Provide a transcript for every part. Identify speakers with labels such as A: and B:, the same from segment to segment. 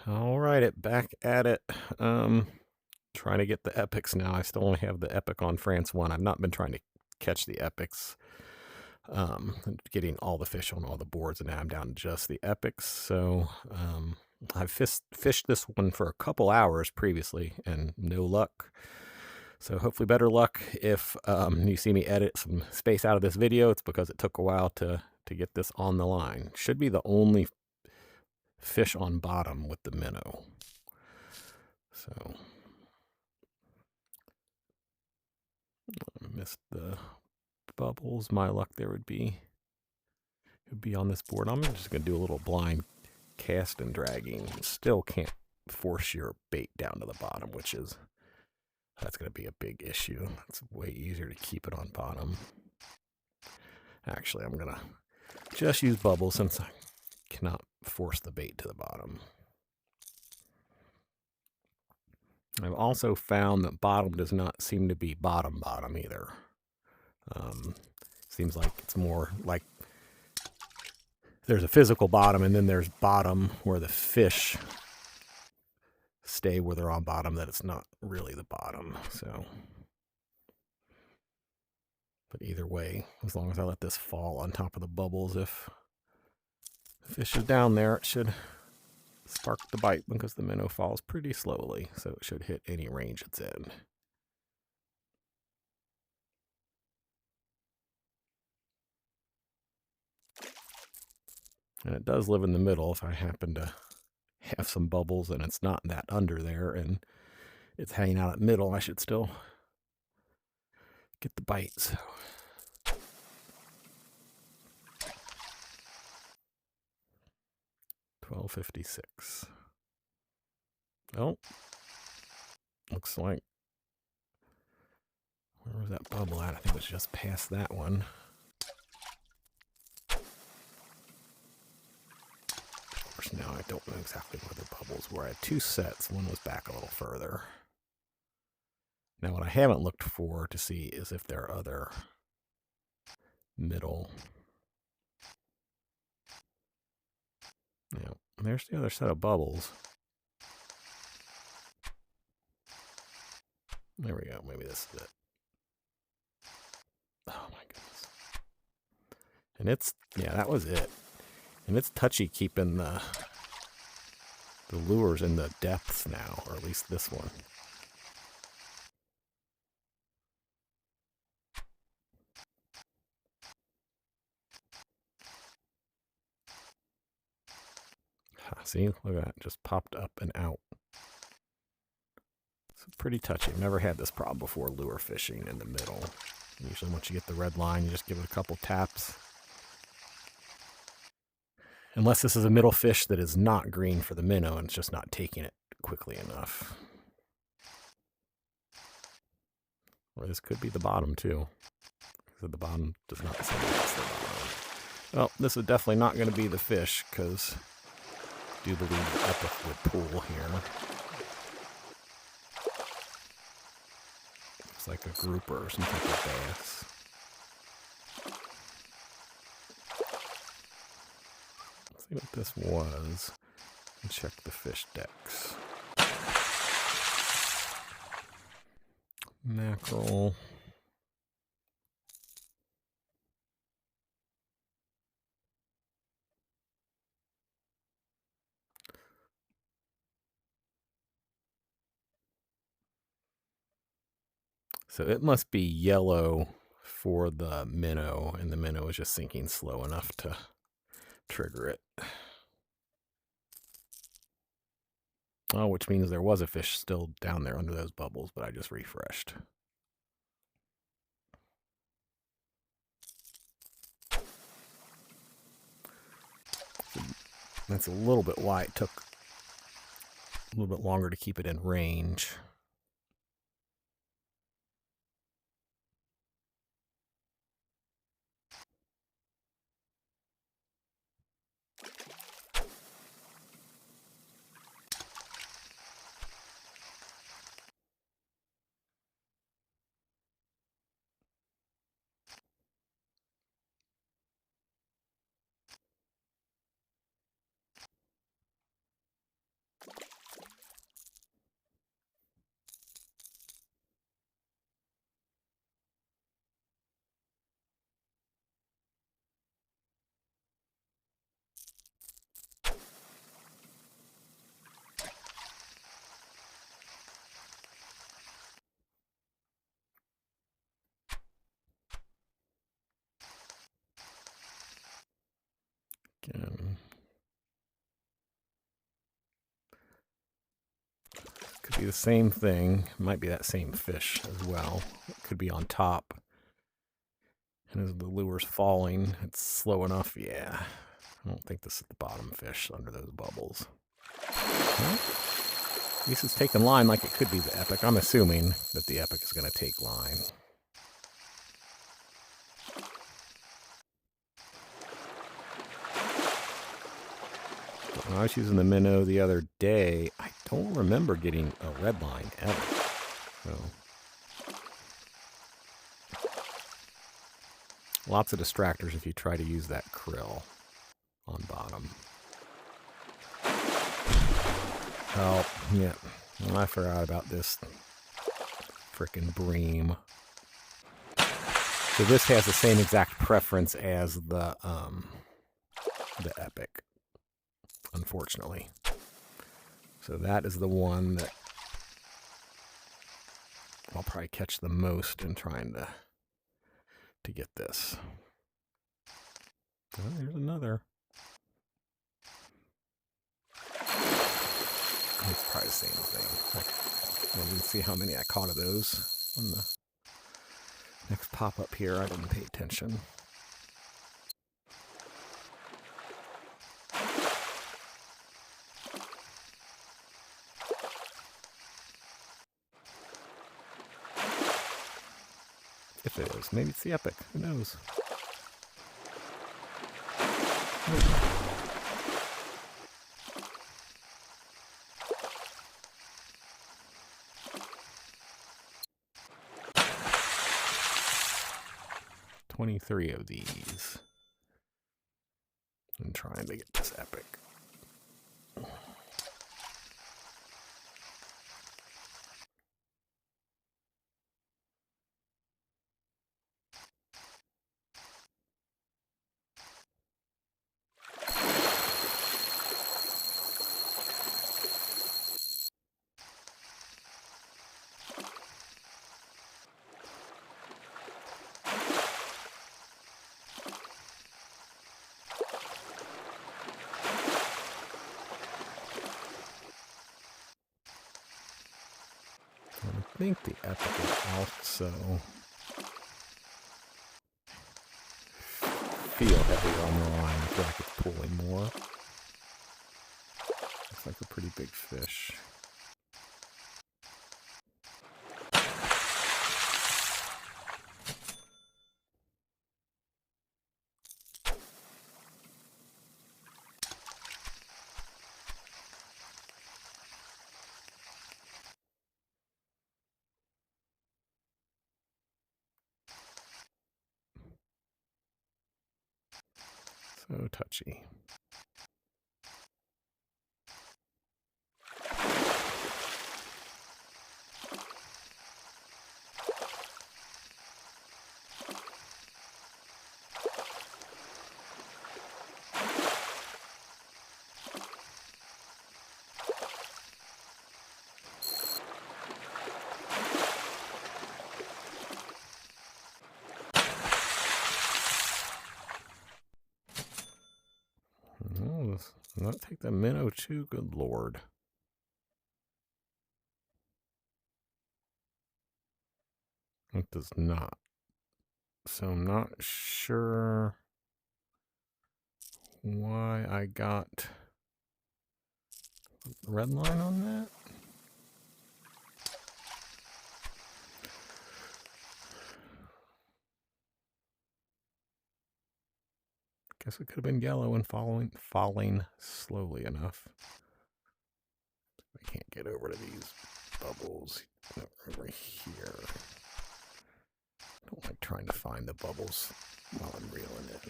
A: All right, back at it. Um, Trying to get the epics now. I still only have the epic on France 1. I've not been trying to catch the epics. Getting all the fish on all the boards, and now I'm down to just the epics. So I've fished this one for a couple hours previously, and no luck. So hopefully better luck if you see me edit some space out of this video. It's because it took a while to get this on the line. Should be the only fish on bottom with the minnow. So I missed the bubbles. My luck there would be on this board. I'm just gonna do a little blind cast and dragging. Still can't force your bait down to the bottom, that's gonna be a big issue. It's way easier to keep it on bottom. Actually, I'm gonna just use bubbles since I cannot force the bait to the bottom. I've also found that bottom does not seem to be bottom either. Seems like it's more like there's a physical bottom, and then there's bottom where the fish stay where they're on bottom, that it's not really the bottom. So, but either way, as long as I let this fall on top of the bubbles, if the fish is down there, it should spark the bite because the minnow falls pretty slowly, so it should hit any range it's in. And it does live in the middle. If I happen to have some bubbles and it's not that under there and it's hanging out at middle, I should still get the bite. So 1256. Oh, looks like, where was that bubble at? I think it was just past that one. Of course, now I don't know exactly where the bubbles were. I had two sets. One was back a little further. Now, what I haven't looked for to see is if there are other middle. Yeah, there's the other set of bubbles. There we go. Maybe this is it. Oh my goodness. And yeah, that was it. And it's touchy keeping the lures in the depths now, or at least this one. See, look at that, just popped up and out. It's pretty touchy. I've never had this problem before lure fishing in the middle. Usually once you get the red line, you just give it a couple taps. Unless this is a middle fish that is not green for the minnow and it's just not taking it quickly enough. Or this could be the bottom too. So the bottom does not seem like it's the bottom. Well, this is definitely not going to be the fish, because I do believe the epic would pull here. Looks like a grouper or some type of bass. Let's see what this was. And check the fish decks. Mackerel. So it must be yellow for the minnow, and the minnow is just sinking slow enough to trigger it. Oh, which means there was a fish still down there under those bubbles, but I just refreshed. That's a little bit why it took a little bit longer to keep it in range. Could be the same thing. Might be that same fish as well. It could be on top. And as the lure's falling, it's slow enough. Yeah. I don't think this is the bottom fish under those bubbles. Well, at least it's taking line like it could be the epic. I'm assuming that the epic is going to take line. But when I was using the minnow the other day, I don't remember getting a red line ever. So lots of distractors if you try to use that krill on bottom. Oh, yeah. I forgot about this frickin' bream. So this has the same exact preference as the epic, unfortunately. So that is the one that I'll probably catch the most in trying to get this. Oh, there's another. It's probably the same thing. Let me see how many I caught of those on the next pop-up here. I didn't pay attention. If it is, maybe it's the epic. Who knows? "23 of these." I'm trying to get this epic. I think the epic will also feel heavier on the line. I feel like it's pulling more. Looks like a pretty big fish. So touchy. Oh, does not take the minnow too. Good lord. It does not. So I'm not sure why I got red line on that. Guess it could have been yellow and falling slowly enough. I can't get over to these bubbles. No, over here. I don't like trying to find the bubbles while I'm reeling it.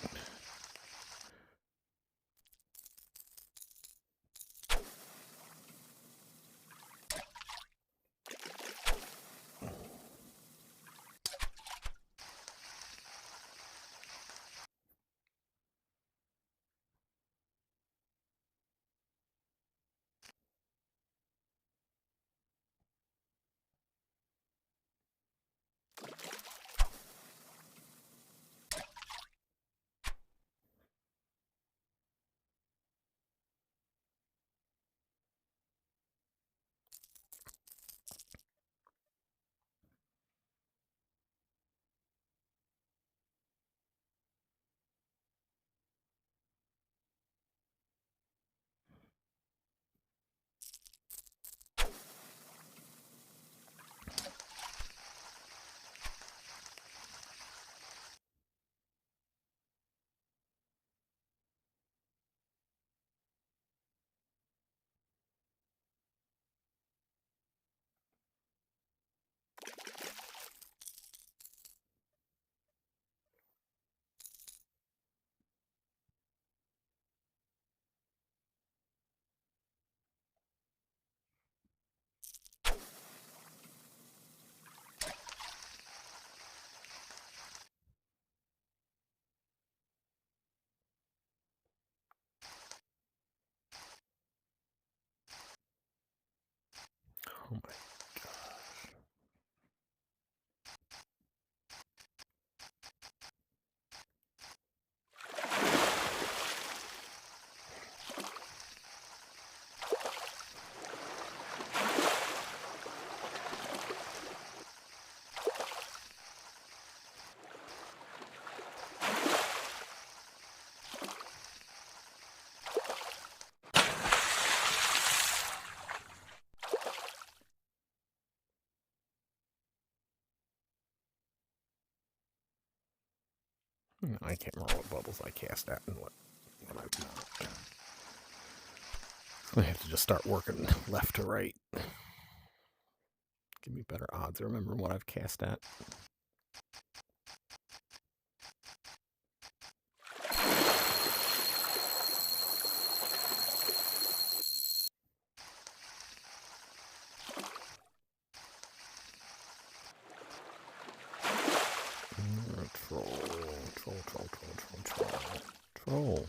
A: Oh my gosh. I can't remember what bubbles I cast at and what I've not. I have to just start working left to right. Give me better odds. I remember what I've cast at. Troll.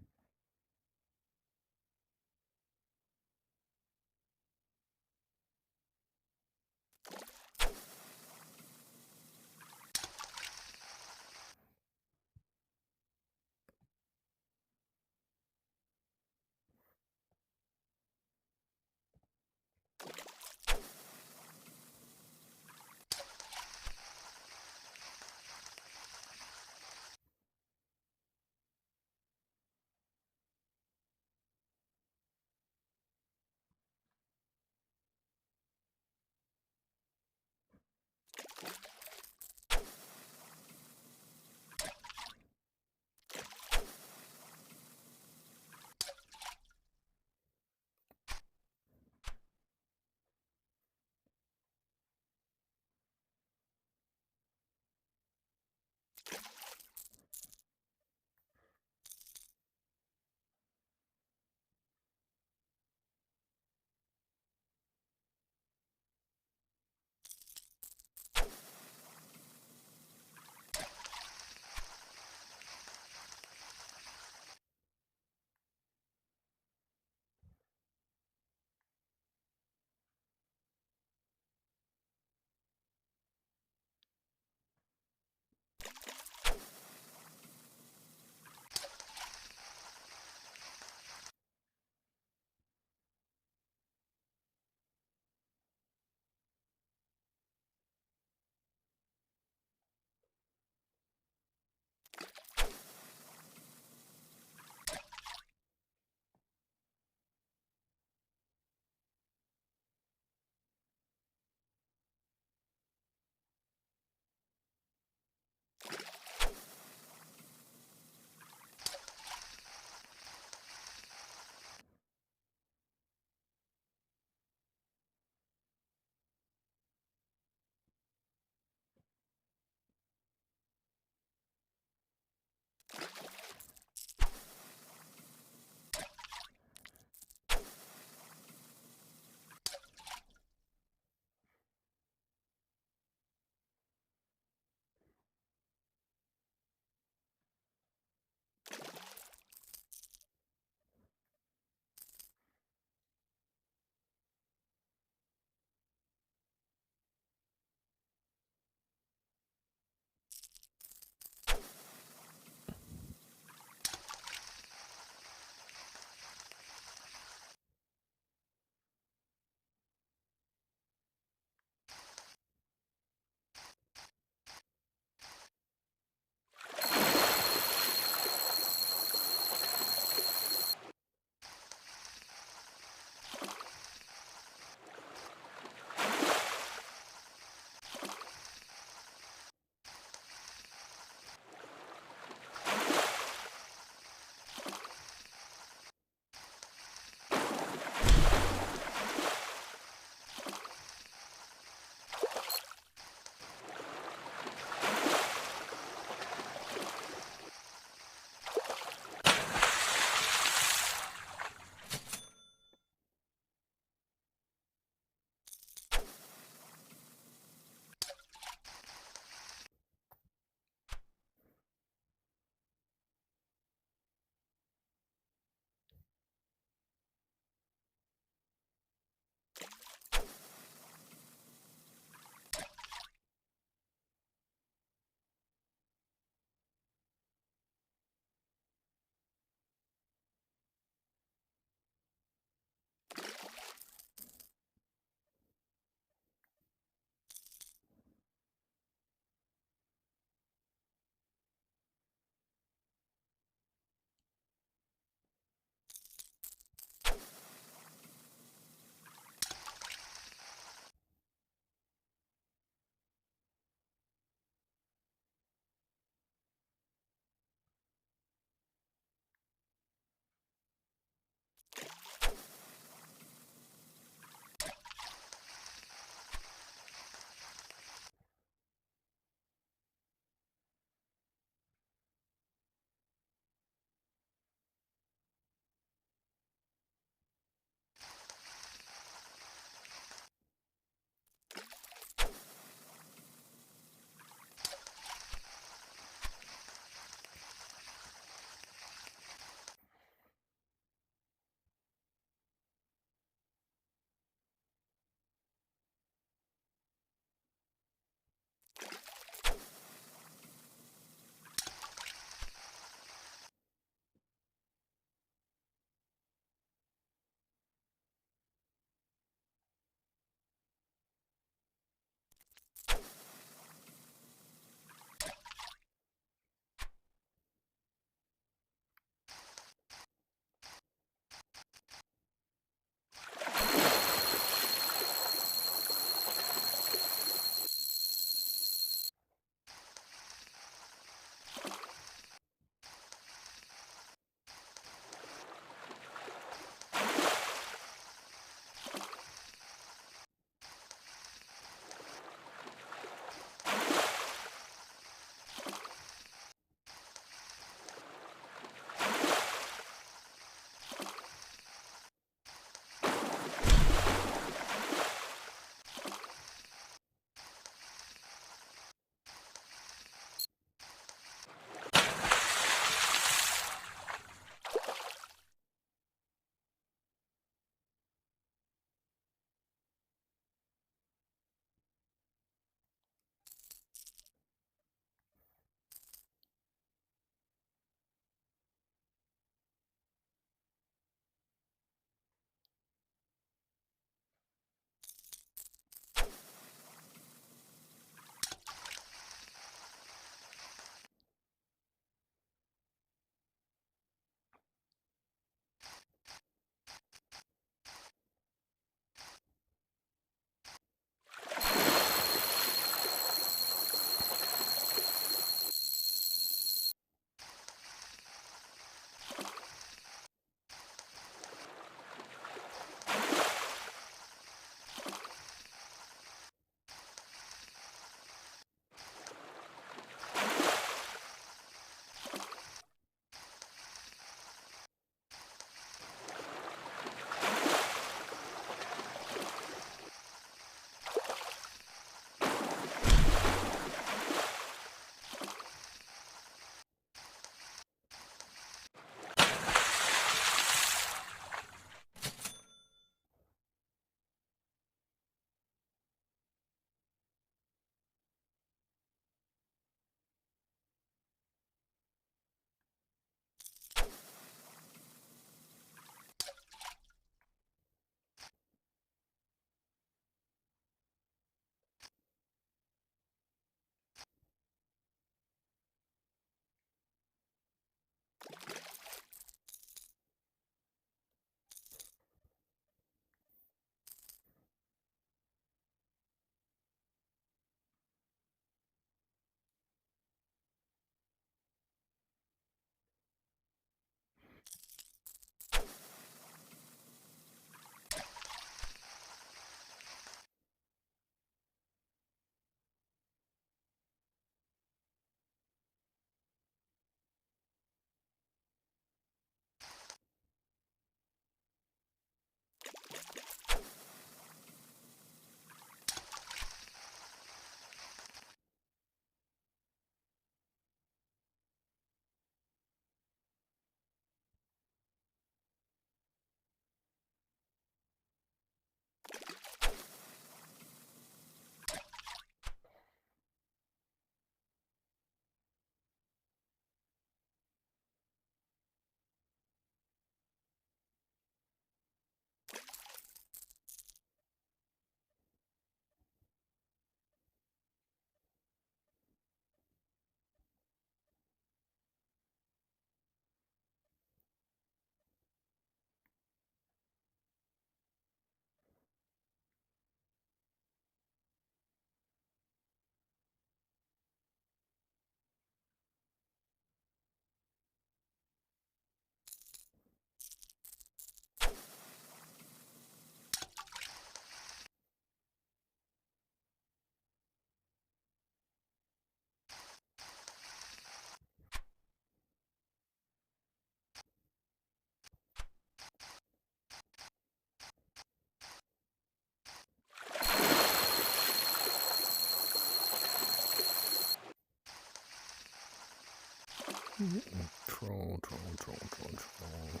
A: Troll, troll, troll, troll, troll.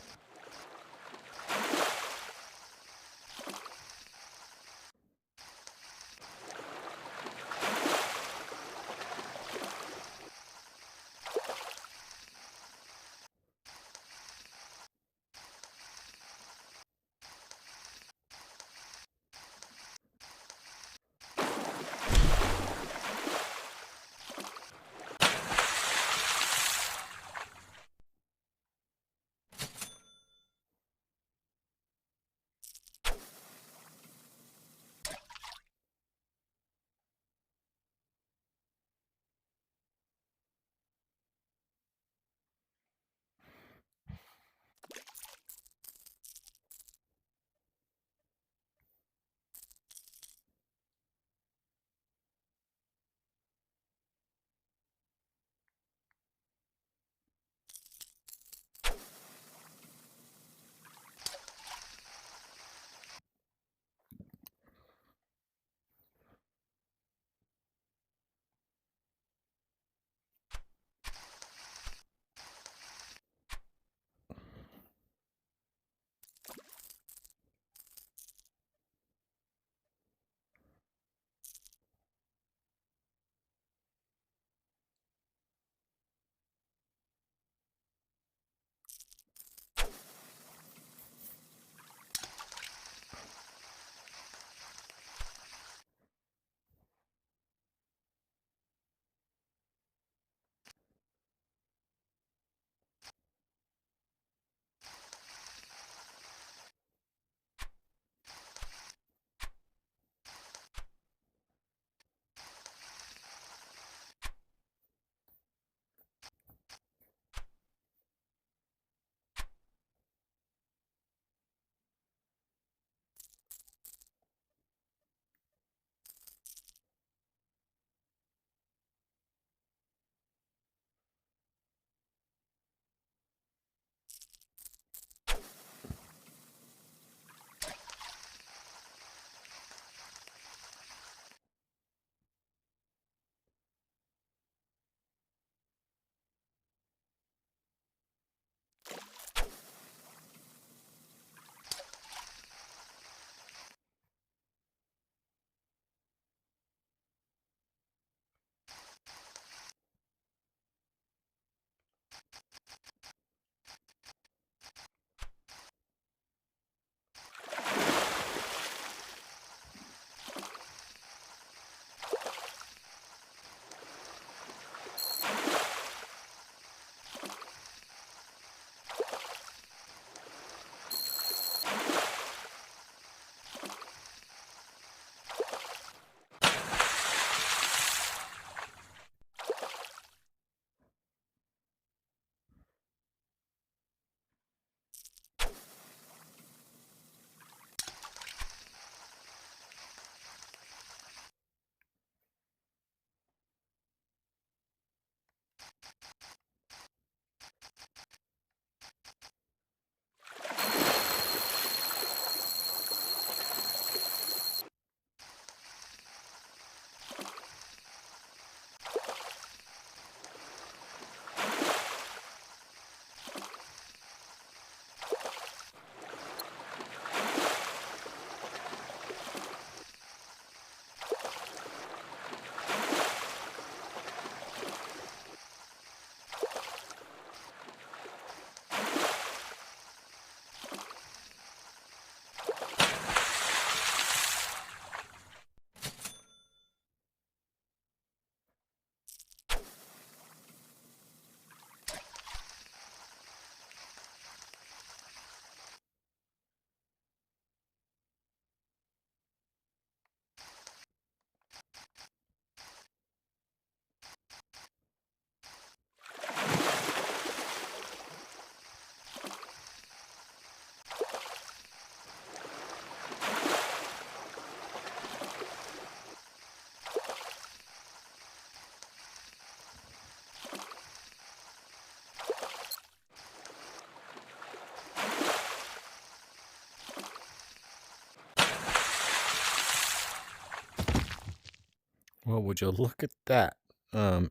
A: Well, would you look at that?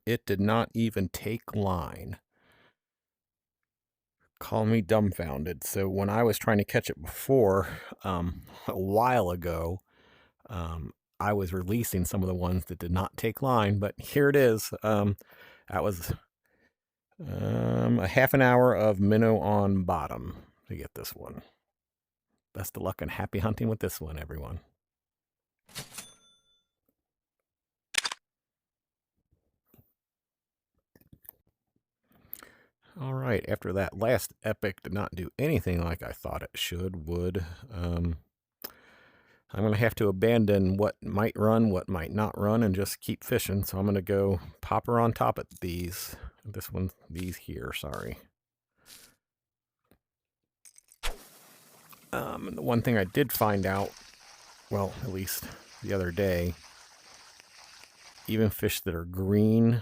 A: It did not even take line. Call me dumbfounded. So when I was trying to catch it before, a while ago, um, I was releasing some of the ones that did not take line, but here it is. That was a half an hour of minnow on bottom to get this one. Best of luck and happy hunting with this one, everyone. All right, after that last epic did not do anything like I thought it would, I'm going to have to abandon what might run, what might not run, and just keep fishing. So I'm going to go popper on top of these. These here, sorry. The one thing I did find out, well, at least the other day, even fish that are green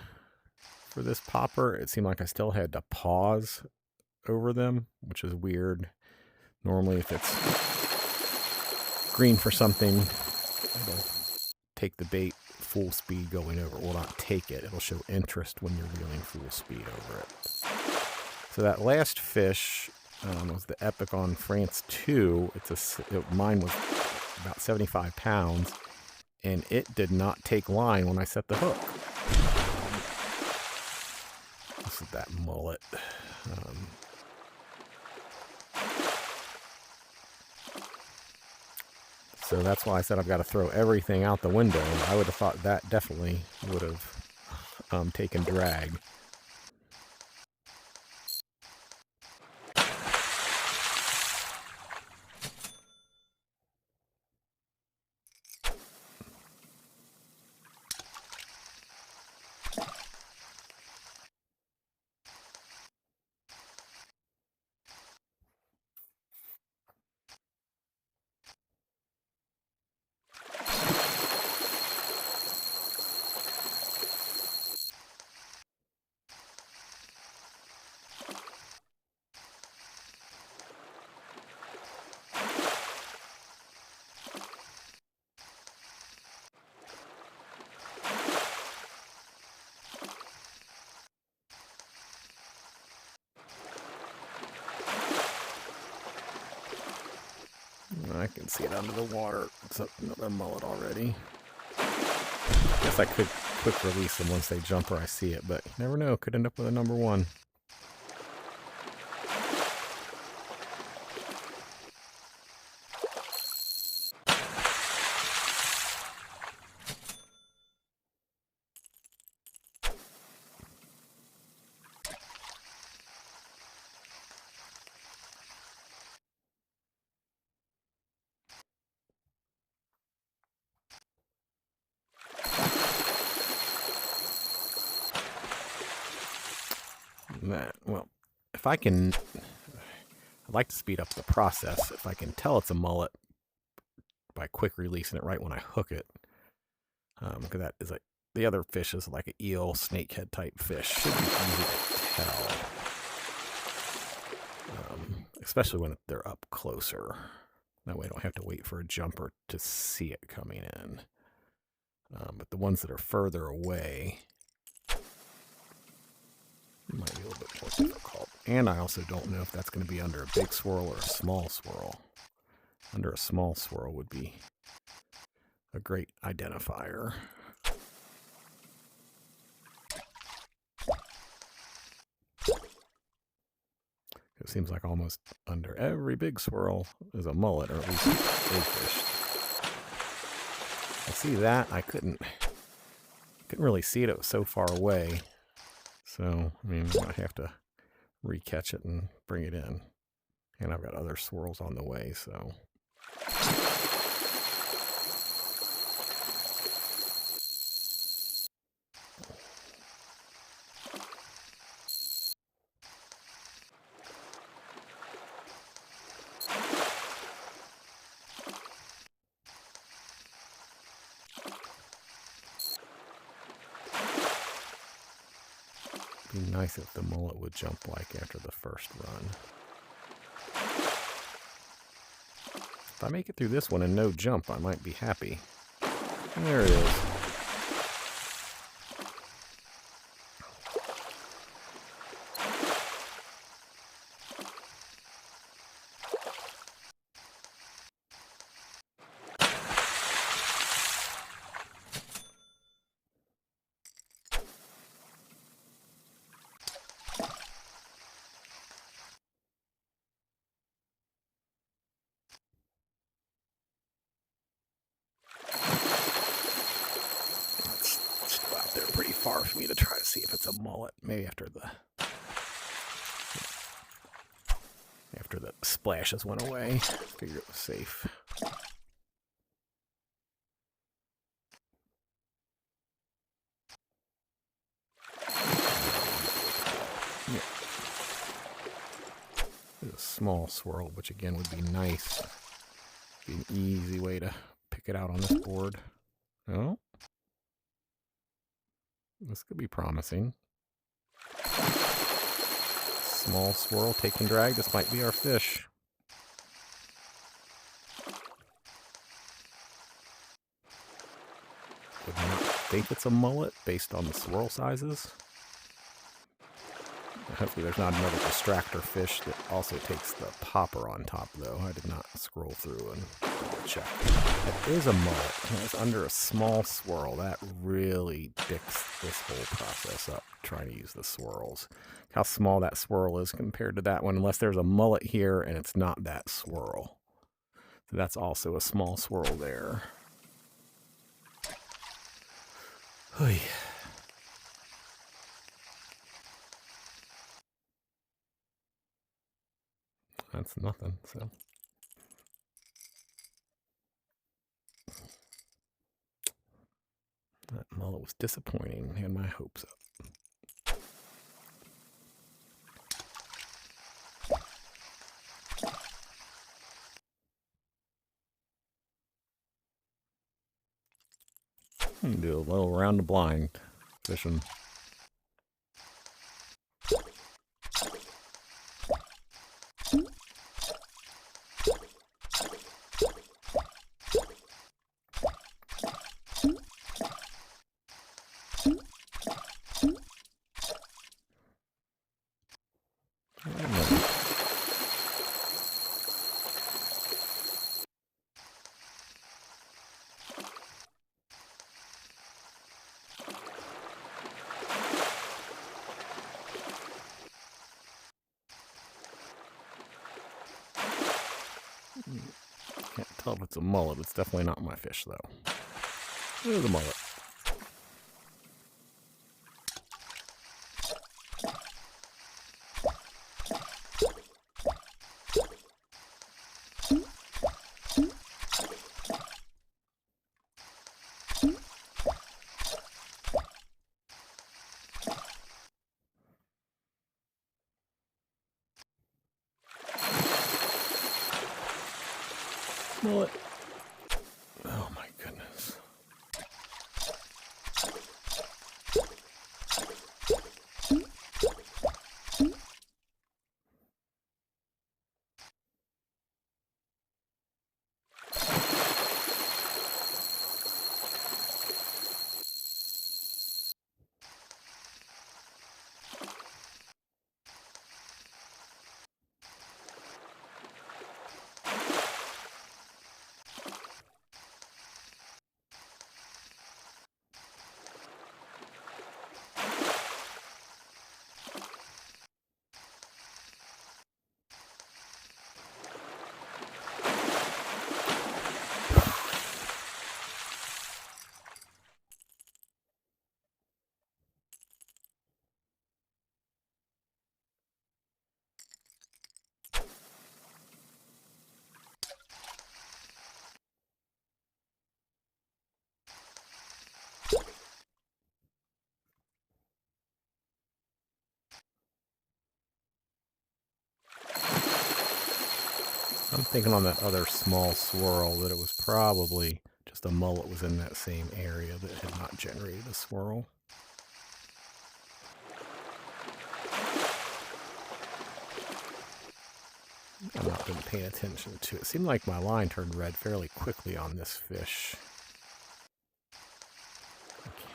A: for this popper, it seemed like I still had to pause over them, which is weird. Normally, if it's green for something, it'll take the bait full speed going over. It will not take it. It'll show interest when you're reeling full speed over it. So that last fish was the Epic on France 2. Mine was about 75 pounds, and it did not take line when I set the hook. This is that mullet. So that's why I said I've got to throw everything out the window. I would have thought that definitely would have taken drag. I can see it under the water. It's another mullet already. Guess I could quick release them once they jump or I see it, but you never know. Could end up with a number one. Well, if I can, I'd like to speed up the process. If I can tell it's a mullet by quick releasing it right when I hook it, because that is the other fish is like an eel, snakehead type fish. Should be easy to tell, especially when they're up closer. That way I don't have to wait for a jumper to see it coming in. But the ones that are further away might be a little bit more difficult. And I also don't know if that's going to be under a big swirl or a small swirl. Under a small swirl would be a great identifier. It seems like almost under every big swirl is a mullet, or at least a fish. I see that. I couldn't really see it. It was so far away. So, I mean, I might have to re-catch it and bring it in. And I've got other swirls on the way, so. It'd be nice if the mullet would jump like after the first run. If I make it through this one and no jump, I might be happy. There it is. there pretty far for me to try to see if it's a mullet. Maybe after the splashes went away. Figured it was safe. Yeah. There's a small swirl, which again would be nice. Be an easy way to pick it out on this board. Oh. This could be promising. Small swirl, take and drag. This might be our fish. Would not think it's a mullet based on the swirl sizes. Hopefully there's not another distractor fish that also takes the popper on top, though. I did not scroll through and check. It is a mullet. It's under a small swirl. That really dicks this whole process up, trying to use the swirls. How small that swirl is compared to that one, unless there's a mullet here and it's not that swirl. So that's also a small swirl there. Oy. That's nothing, so. That mullet was disappointing. Had my hopes up. Do a little round the blind fishing. Can't tell if it's a mullet. It's definitely not my fish, though. There's a mullet. Mullet. Oh my goodness. I'm thinking on that other small swirl that it was probably just a mullet was in that same area that had not generated a swirl. I've not been paying attention to it. It seemed like my line turned red fairly quickly on this fish.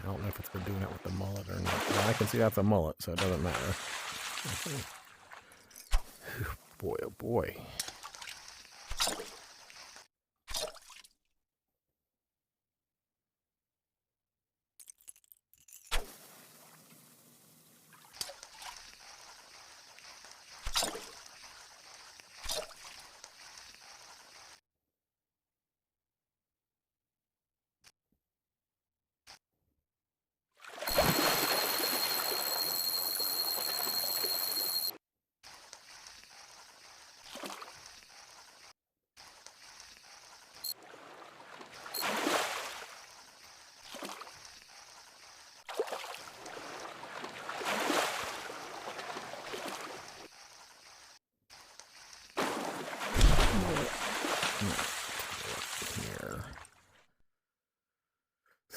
A: I don't know if it's been doing that with the mullet or not. Well, I can see that's a mullet, so it doesn't matter. Boy, oh boy.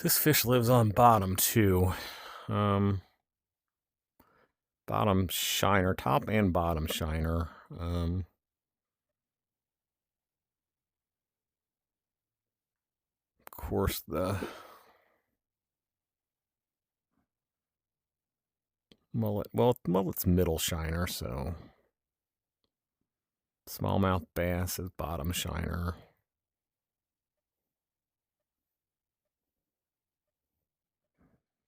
A: This fish lives on bottom too. Bottom shiner, top and bottom shiner. Of course, the mullet. Well, mullet's middle shiner, so smallmouth bass is bottom shiner.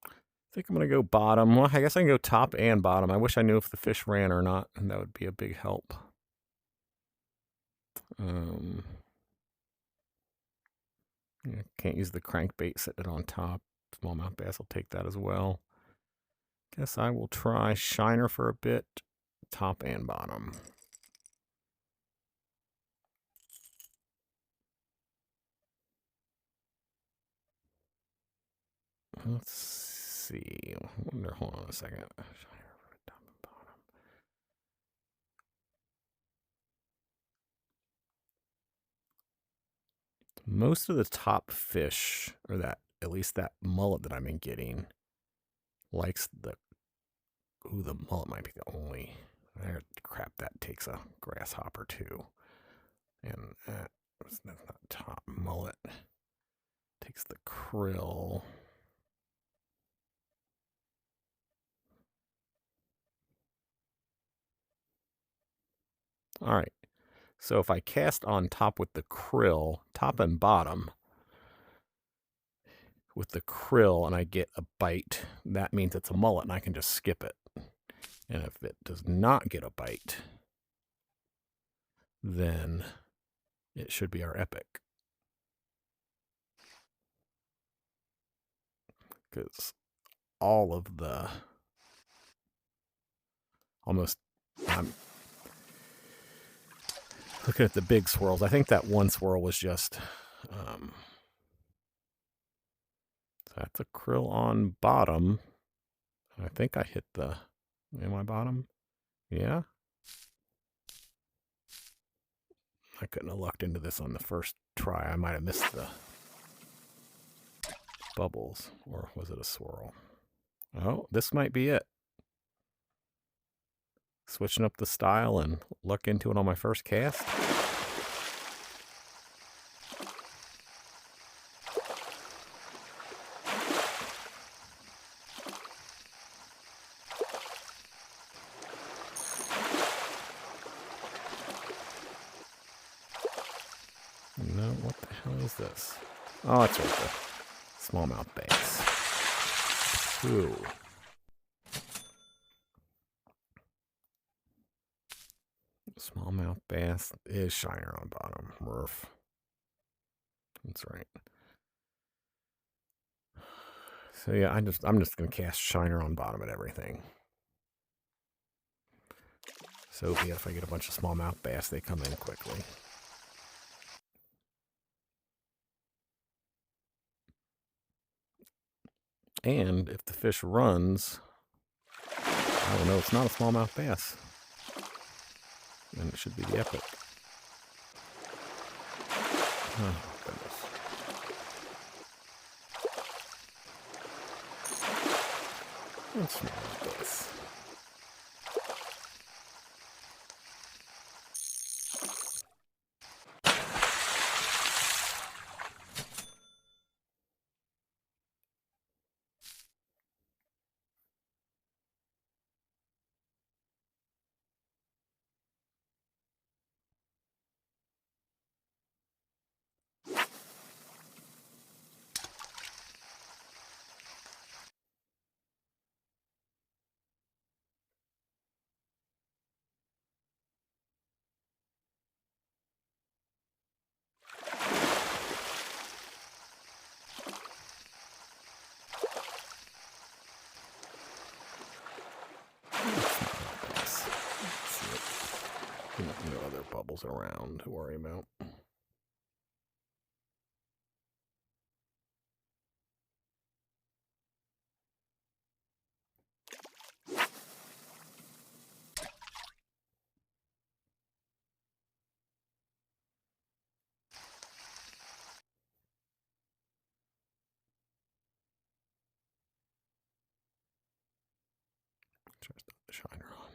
A: I think I'm going to go bottom. Well, I guess I can go top and bottom. I wish I knew if the fish ran or not, and that would be a big help. Can't use the crankbait sitting on top. Smallmouth bass will take that as well. Guess I will try shiner for a bit, top and bottom. Let's see. I wonder, hold on a second. Top and bottom. Most of the top fish, or that at least that mullet that I've been getting, likes the. Ooh, the mullet might be the only. Crap, that takes a grasshopper too. And that's not top mullet. Takes the krill. All right. So if I cast on top with the krill, top and bottom, with the krill, and I get a bite, that means it's a mullet and I can just skip it. And if it does not get a bite, then it should be our epic. Because all of the almost, I'm looking at the big swirls. I think that one swirl was just, so that's a krill on bottom. I think I hit the, am I bottom? Yeah. I couldn't have lucked into this on the first try. I might have missed the bubbles, or was it a swirl? Oh, this might be it. Switching up the style and luck into it on my first cast. No, what the hell is this? Oh, it's right there. Smallmouth bass. Ooh. Smallmouth bass is shiner on bottom. Murph. That's right. So yeah, I'm just gonna cast shiner on bottom at everything. So be it if I get a bunch of smallmouth bass, they come in quickly. And if the fish runs, I don't know, it's not a smallmouth bass. And it should be the epic. Oh, goodness. That's smallmouth bass. No other bubbles around to worry about. shiner on.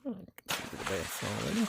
A: Oh, you can see the bass already.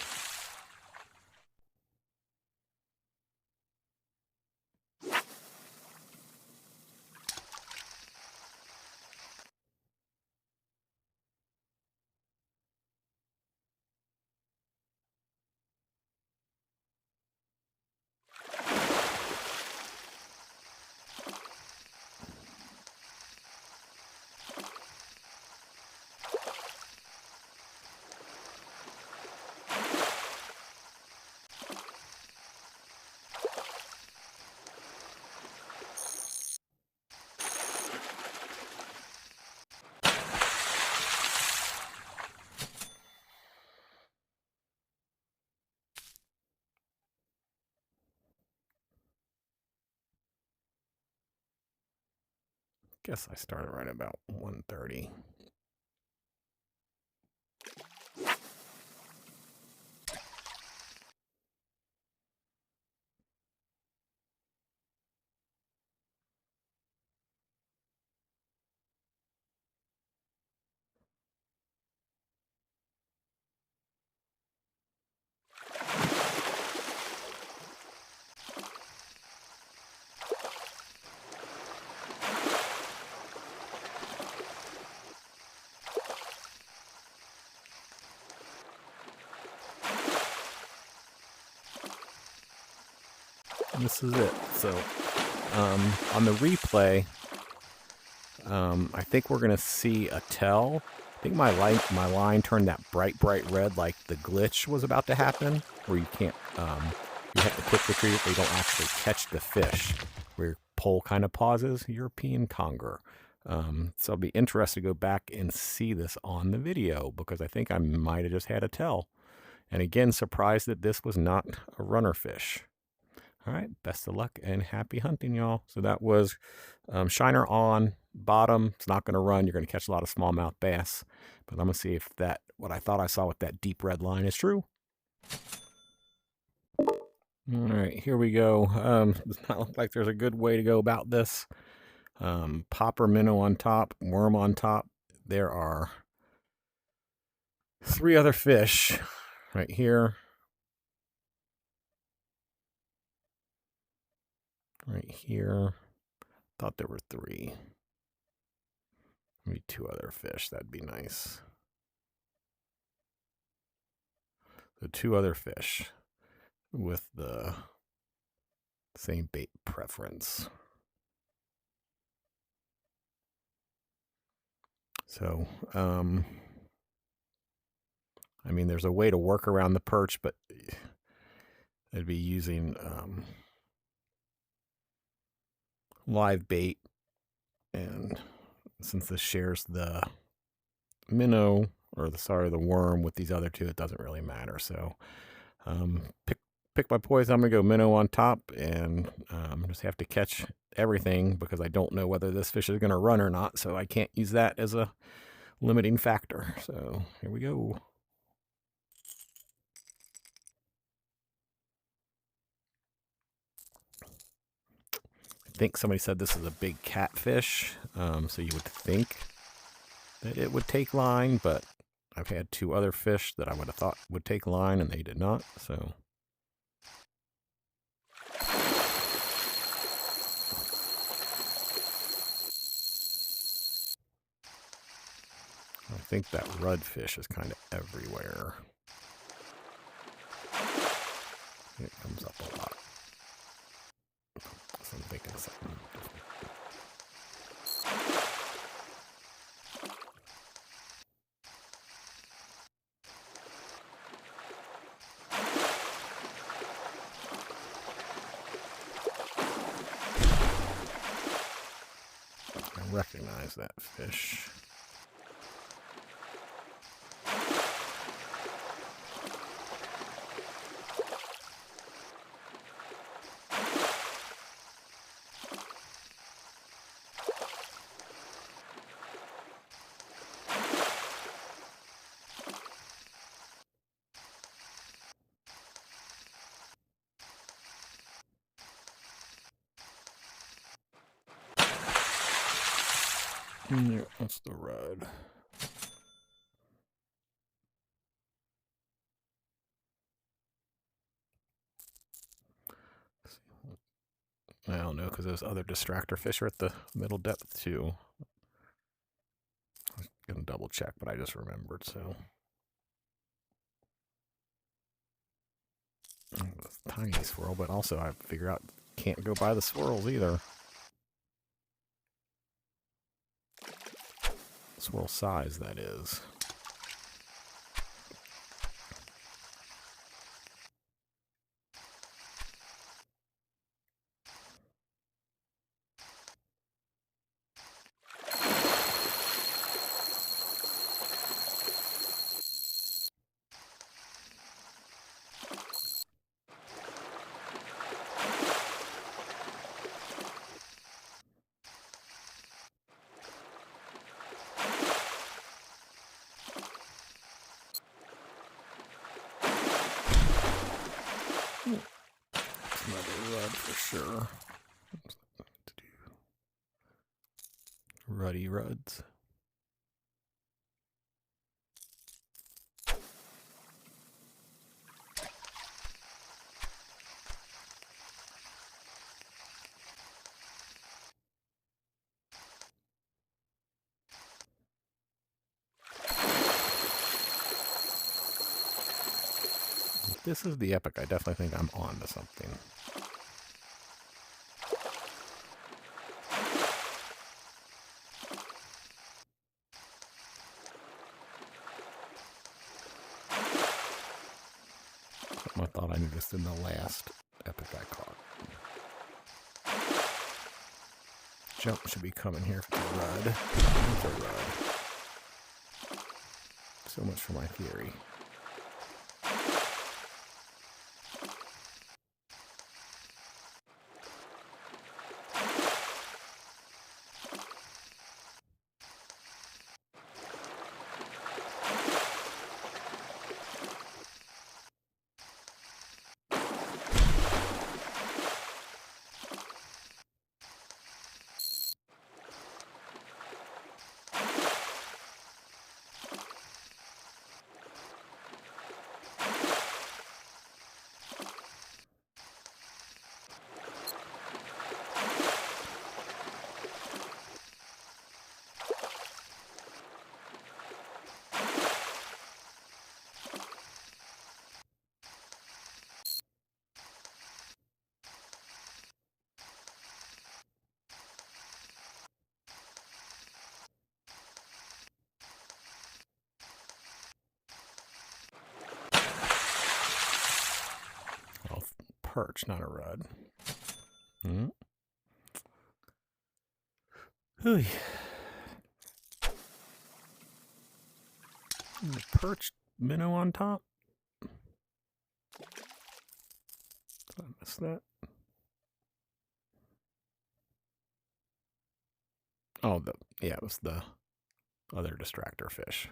A: Guess I started right about 1:30. And this is it. So on the replay, I think we're gonna see a tell. I think my line turned that bright red, like the glitch was about to happen, where you can't you have to quick retrieve, but you don't actually catch the fish, where your pole kind of pauses. European conger. So I'll be interested to go back and see this on the video, because I think I might have just had a tell. And again, surprised that this was not a runner fish. All right, best of luck and happy hunting, y'all. So that was shiner on, bottom. It's not going to run. You're going to catch a lot of smallmouth bass. But I'm going to see if that, what I thought I saw with that deep red line is true. All right, here we go. Does not look like there's a good way to go about this. Popper minnow on top, worm on top. There are 3 other fish right here. Right here. Thought there were 3. Maybe 2 other fish. That'd be nice. So 2 other fish with the same bait preference. So, I mean, there's a way to work around the perch, but I'd be using live bait. And since this shares the minnow, or the worm with these other 2, it doesn't really matter. So pick my poison. I'm gonna go minnow on top, and just have to catch everything, because I don't know whether this fish is gonna run or not, so I can't use that as a limiting factor. So here we go. I think somebody said this is a big catfish, so you would think that it would take line, but I've had 2 other fish that I would have thought would take line, and they did not. So I think that rudfish is kind of everywhere. It comes up a lot. So I'm thinking something different. I recognize that fish. Yeah, that's the rudd. I don't know, because those other distractor fish are at the middle depth too. I was gonna double check, but I just remembered, so. Tiny swirl, but also I figure out can't go by the swirls either. Swirl size, that is. Another rud for sure. Ruddy ruds. If this is the epic, I definitely think I'm on to something. Something I thought I noticed in the last epic I caught. Jump should be coming here for the rud. It's a rud. So much for my theory. Oh, perch, not a rud. There's perched minnow on top. Did I miss that? Oh, yeah, it was the other distractor fish.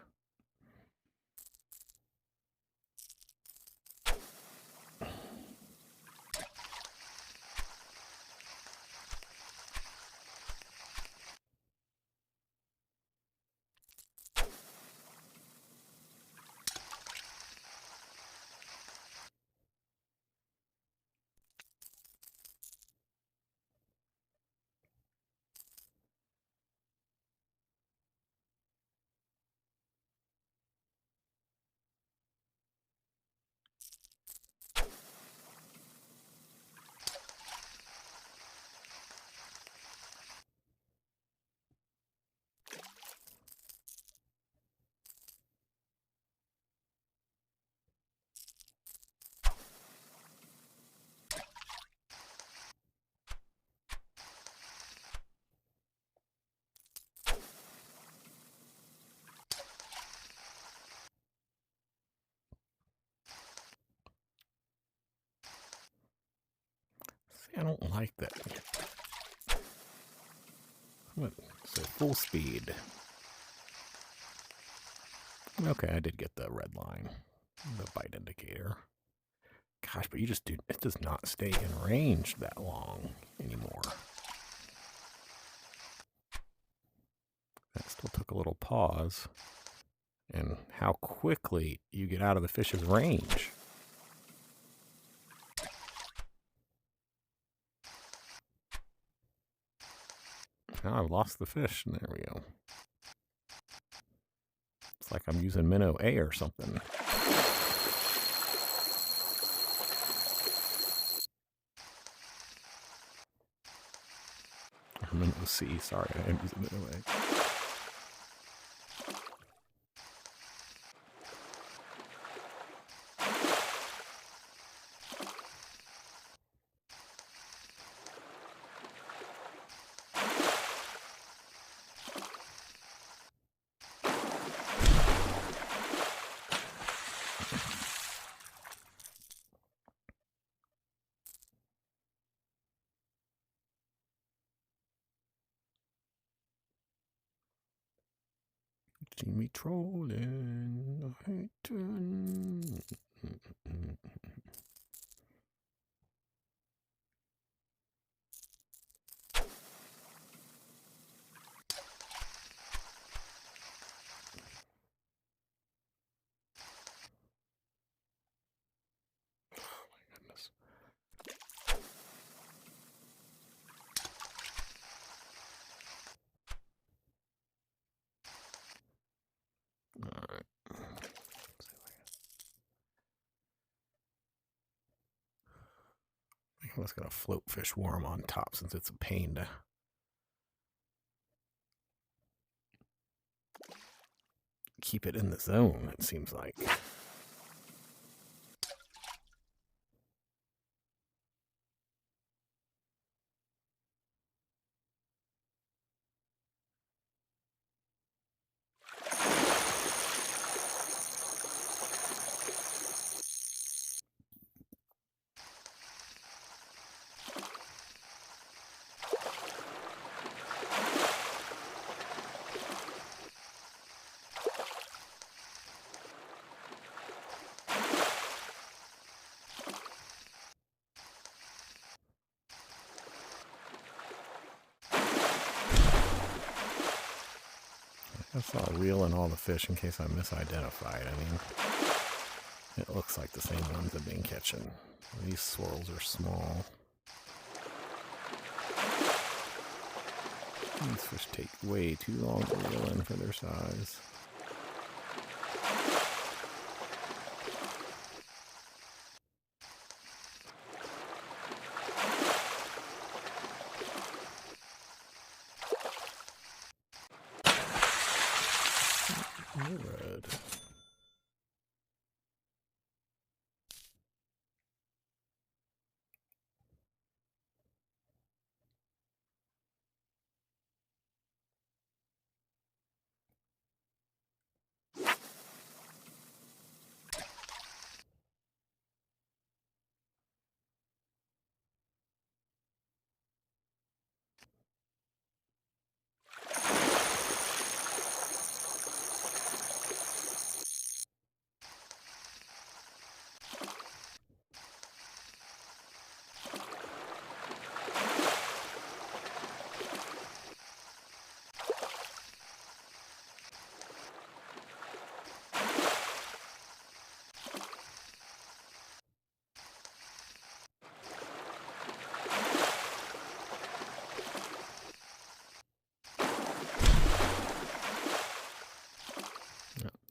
A: See, I don't like that. What? So full speed. Okay, I did get the red line, the bite indicator. Gosh, but you just do, it does not stay in range that long anymore. took a little pause, and how quickly you get out of the fish's range. Now I've lost the fish, and there we go. It's like I'm using minnow A or something. Or minnow C, sorry, I am using minnow A. See me trolling, I hate to... Goodness. All right. I'm just gonna float fish worm on top since it's a pain to keep it in the zone, it seems like. I saw a reel in all the fish in case I misidentified. I mean, it looks like the same ones I've been catching. These swirls are small. These fish take way too long to reel in for their size. Red.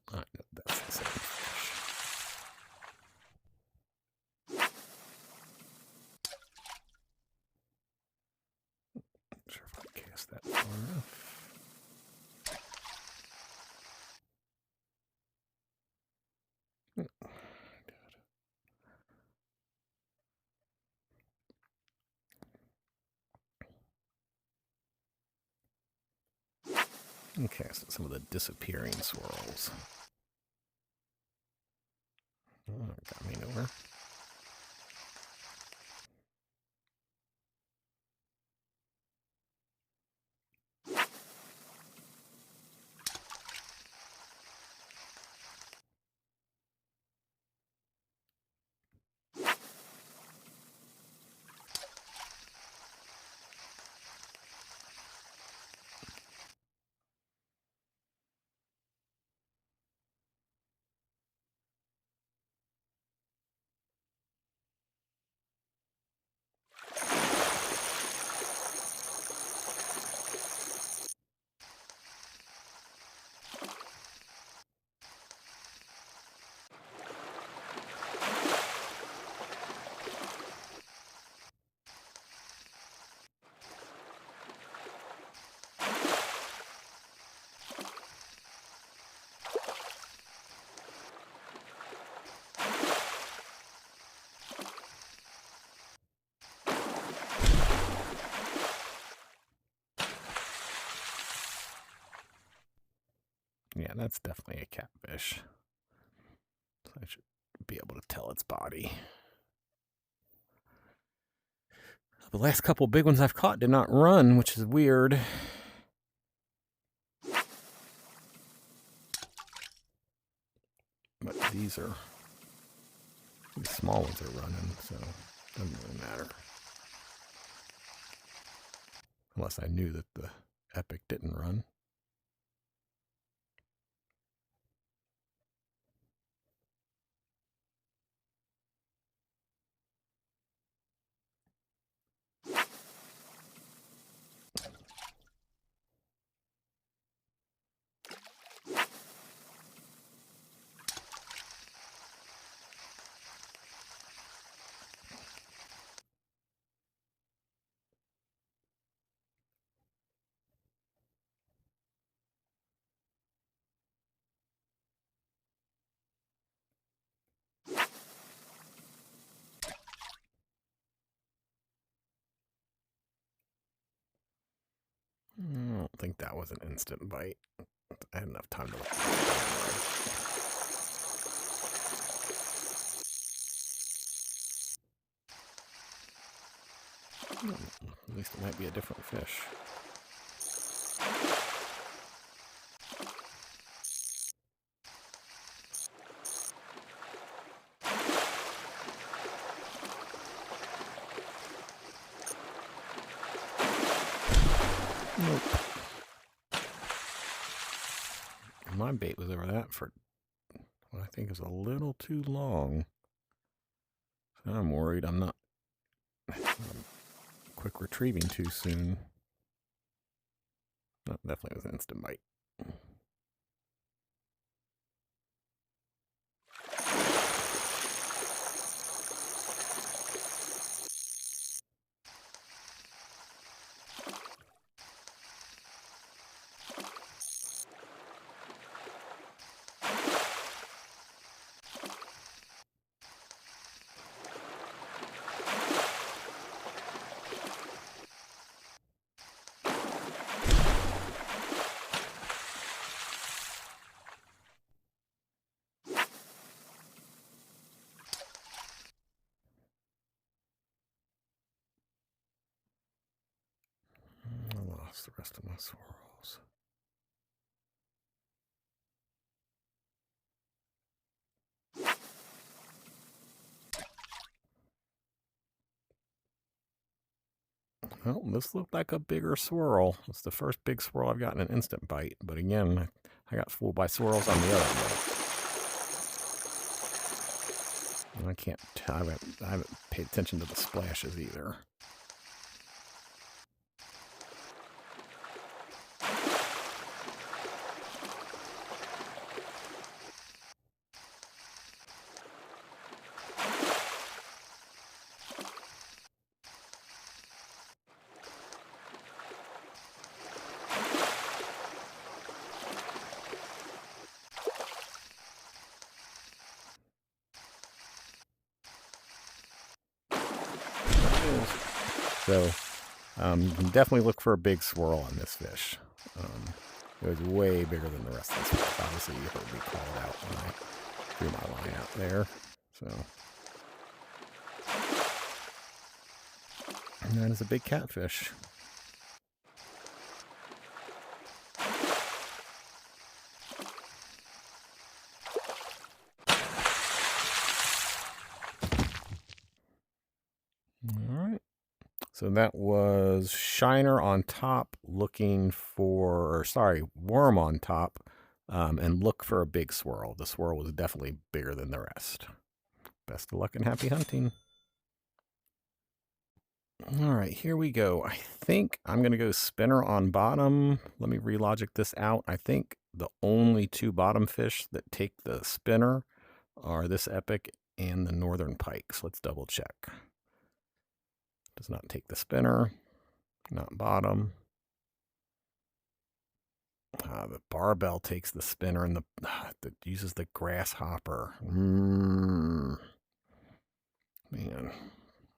A: I know that's the same fish. Not sure if I cast that far enough. And cast some of the disappearing swirls. Oh, got me nowhere. Yeah, that's definitely a catfish. So I should be able to tell its body. The last couple big ones I've caught did not run, which is weird. But these small ones are running, so it doesn't really matter. Unless I knew that the epic didn't run. I don't think that was an instant bite. I had enough time to look. At least it might be a different fish. Nope. My bait was over that for what I think is a little too long. So I'm worried I'm not quick retrieving too soon. No, definitely was an instant bite. I lost the rest of my swirls. Well, this looked like a bigger swirl. It's the first big swirl I've gotten an instant bite. But again, I got fooled by swirls on the other one. I can't. I haven't paid attention to the splashes either. So you can definitely look for a big swirl on this fish. It was way bigger than the rest of the swirls. Obviously, you heard me call it out when I threw my line out there. So, and that is a big catfish. All right. So that was Shiner on top looking for, worm on top, and look for a big swirl. The swirl was definitely bigger than the rest. Best of luck and happy hunting. All right, here we go. I think I'm going to go spinner on bottom. Let me relogic this out. I think the only two bottom fish that take the spinner are this epic and the northern pike. So let's double check. Does not take the spinner, not bottom. The barbell takes the spinner and that uses the grasshopper. Man,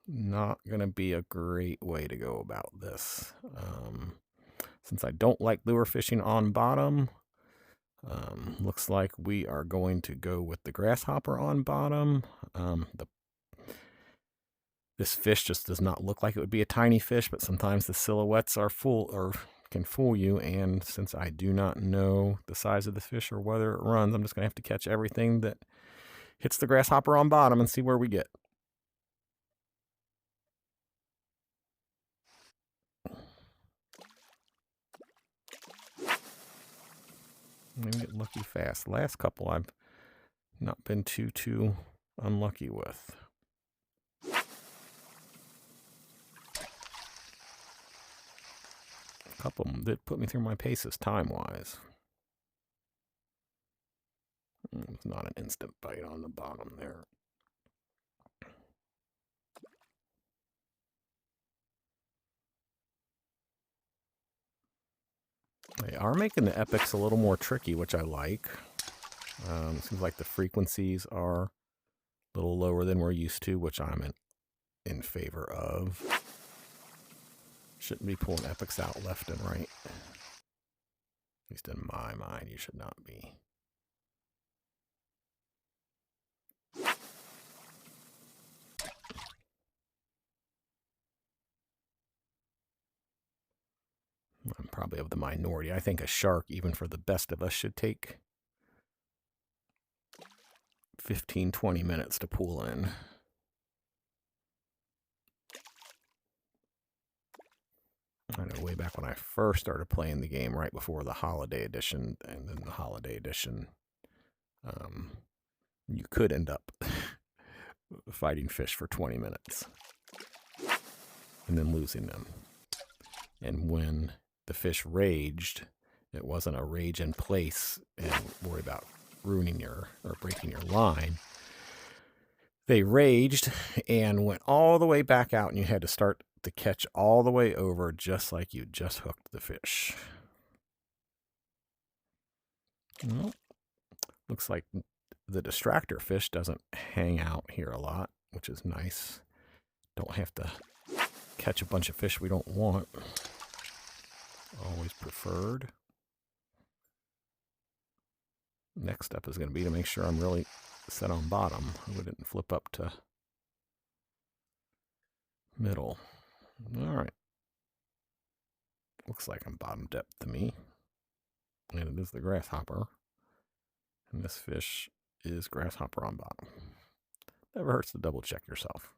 A: not going to be a great way to go about this. Since I don't like lure fishing on bottom, Looks like we are going to go with the grasshopper on bottom. This fish just does not look like it would be a tiny fish, but sometimes the silhouettes are full or can fool you. And since I do not know the size of the fish or whether it runs, I'm just going to have to catch everything that hits the grasshopper on bottom and see where we get. Maybe get lucky fast. Last couple I've not been too unlucky with. A couple of them did put me through my paces time-wise. It's not an instant bite on the bottom there. They are making the epics a little more tricky, which I like. Seems like the frequencies are a little lower than we're used to, which I'm in favor of. Shouldn't be pulling epics out left and right. At least in my mind, you should not be. I'm probably of the minority. I think a shark, even for the best of us, should take 15, 20 minutes to pull in. I know way back when I first started playing the game, right before the holiday edition, and then the holiday edition, you could end up fighting fish for 20 minutes and then losing them. And when the fish raged, it wasn't a rage in place and worry about ruining your or breaking your line. They raged and went all the way back out, and you had to start the catch all the way over, just like you just hooked the fish. Well, looks like the distractor fish doesn't hang out here a lot, which is nice. Don't have to catch a bunch of fish we don't want. Always preferred. Next step is going to be to make sure I'm really set on bottom. I didn't flip up to middle. All right. Looks like I'm bottom depth to me. And it is the grasshopper. And this fish is grasshopper on bottom. Never hurts to double check yourself.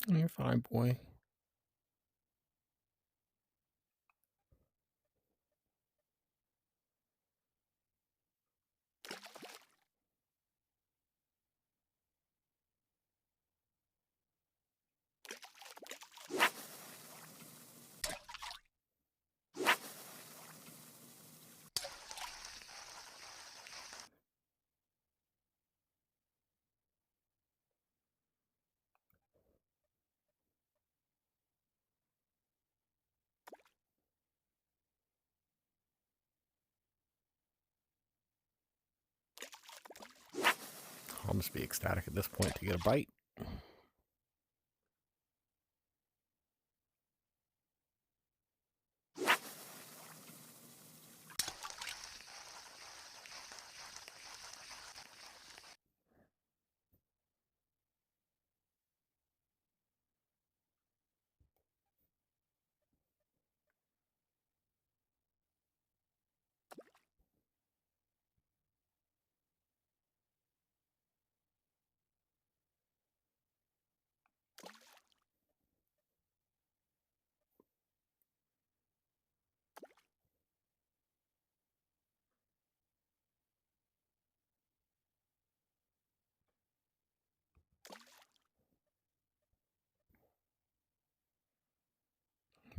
A: You're fine, boy. I'll just be ecstatic at this point to get a bite.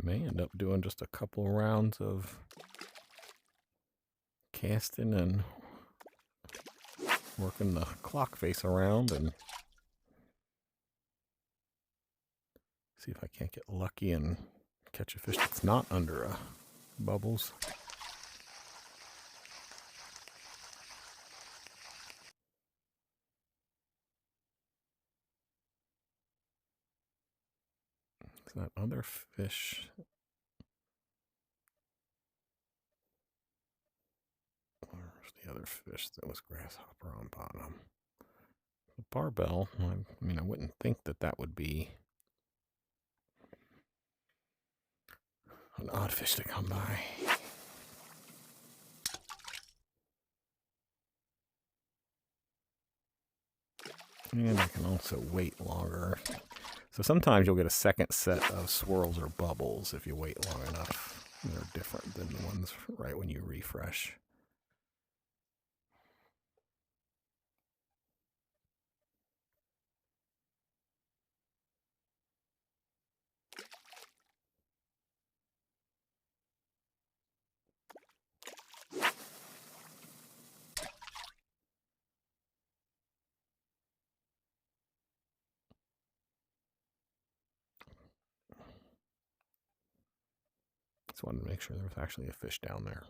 A: May end up doing just a couple rounds of casting and working the clock face around and see if I can't get lucky and catch a fish that's not under bubbles. That other fish. Where's the other fish that was grasshopper on bottom? The barbel. I mean, I wouldn't think that that would be an odd fish to come by. And I can also wait longer. So sometimes you'll get a second set of swirls or bubbles if you wait long enough. They're different than the ones right when you refresh. Just wanted to make sure there was actually a fish down there.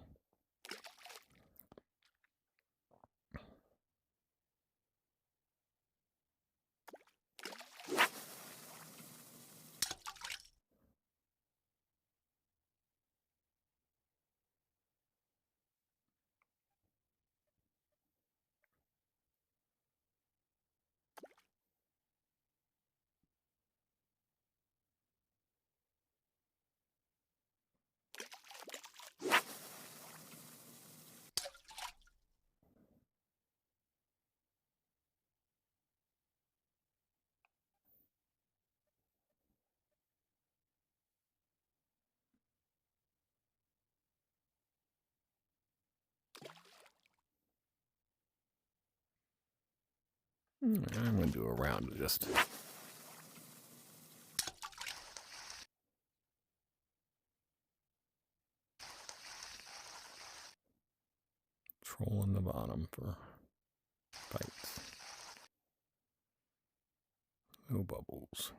A: I'm going to do a round of just trolling the bottom for bites. No bubbles.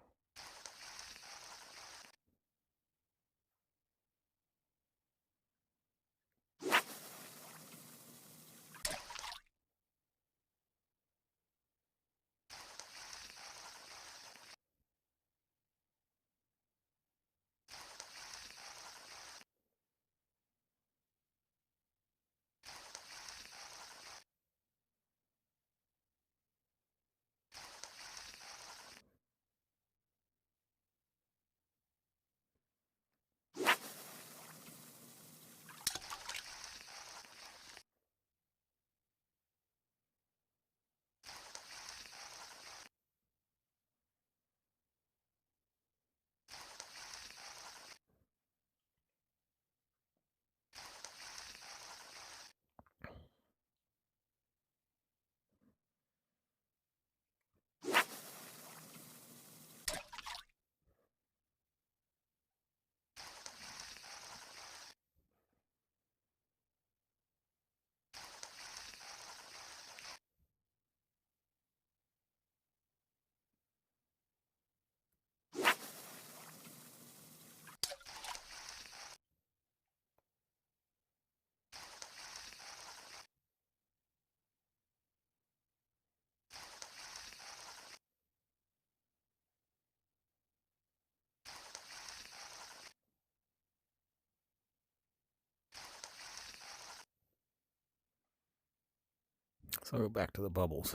A: So I'll go back to the bubbles.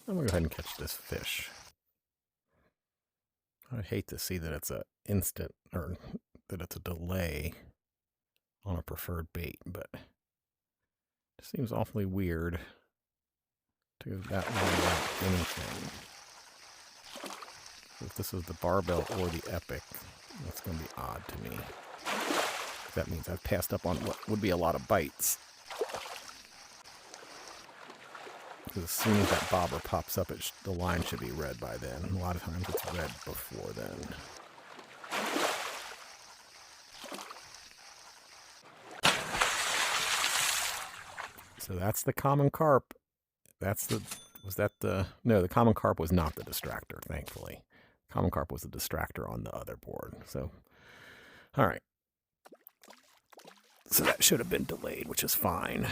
A: I'm going to go ahead and catch this fish. I'd hate to see that it's an instant, or that it's a delay on a preferred bait, but it seems awfully weird to go that long without anything. If this is the barbell or the epic, that's going to be odd to me. That means I've passed up on what would be a lot of bites. Because as soon as that bobber pops up, the line should be red by then. A lot of times it's red before then. So that's the common carp. No, the common carp was not the distractor, thankfully. Common carp was the distractor on the other board. So, all right. So that should have been delayed, which is fine.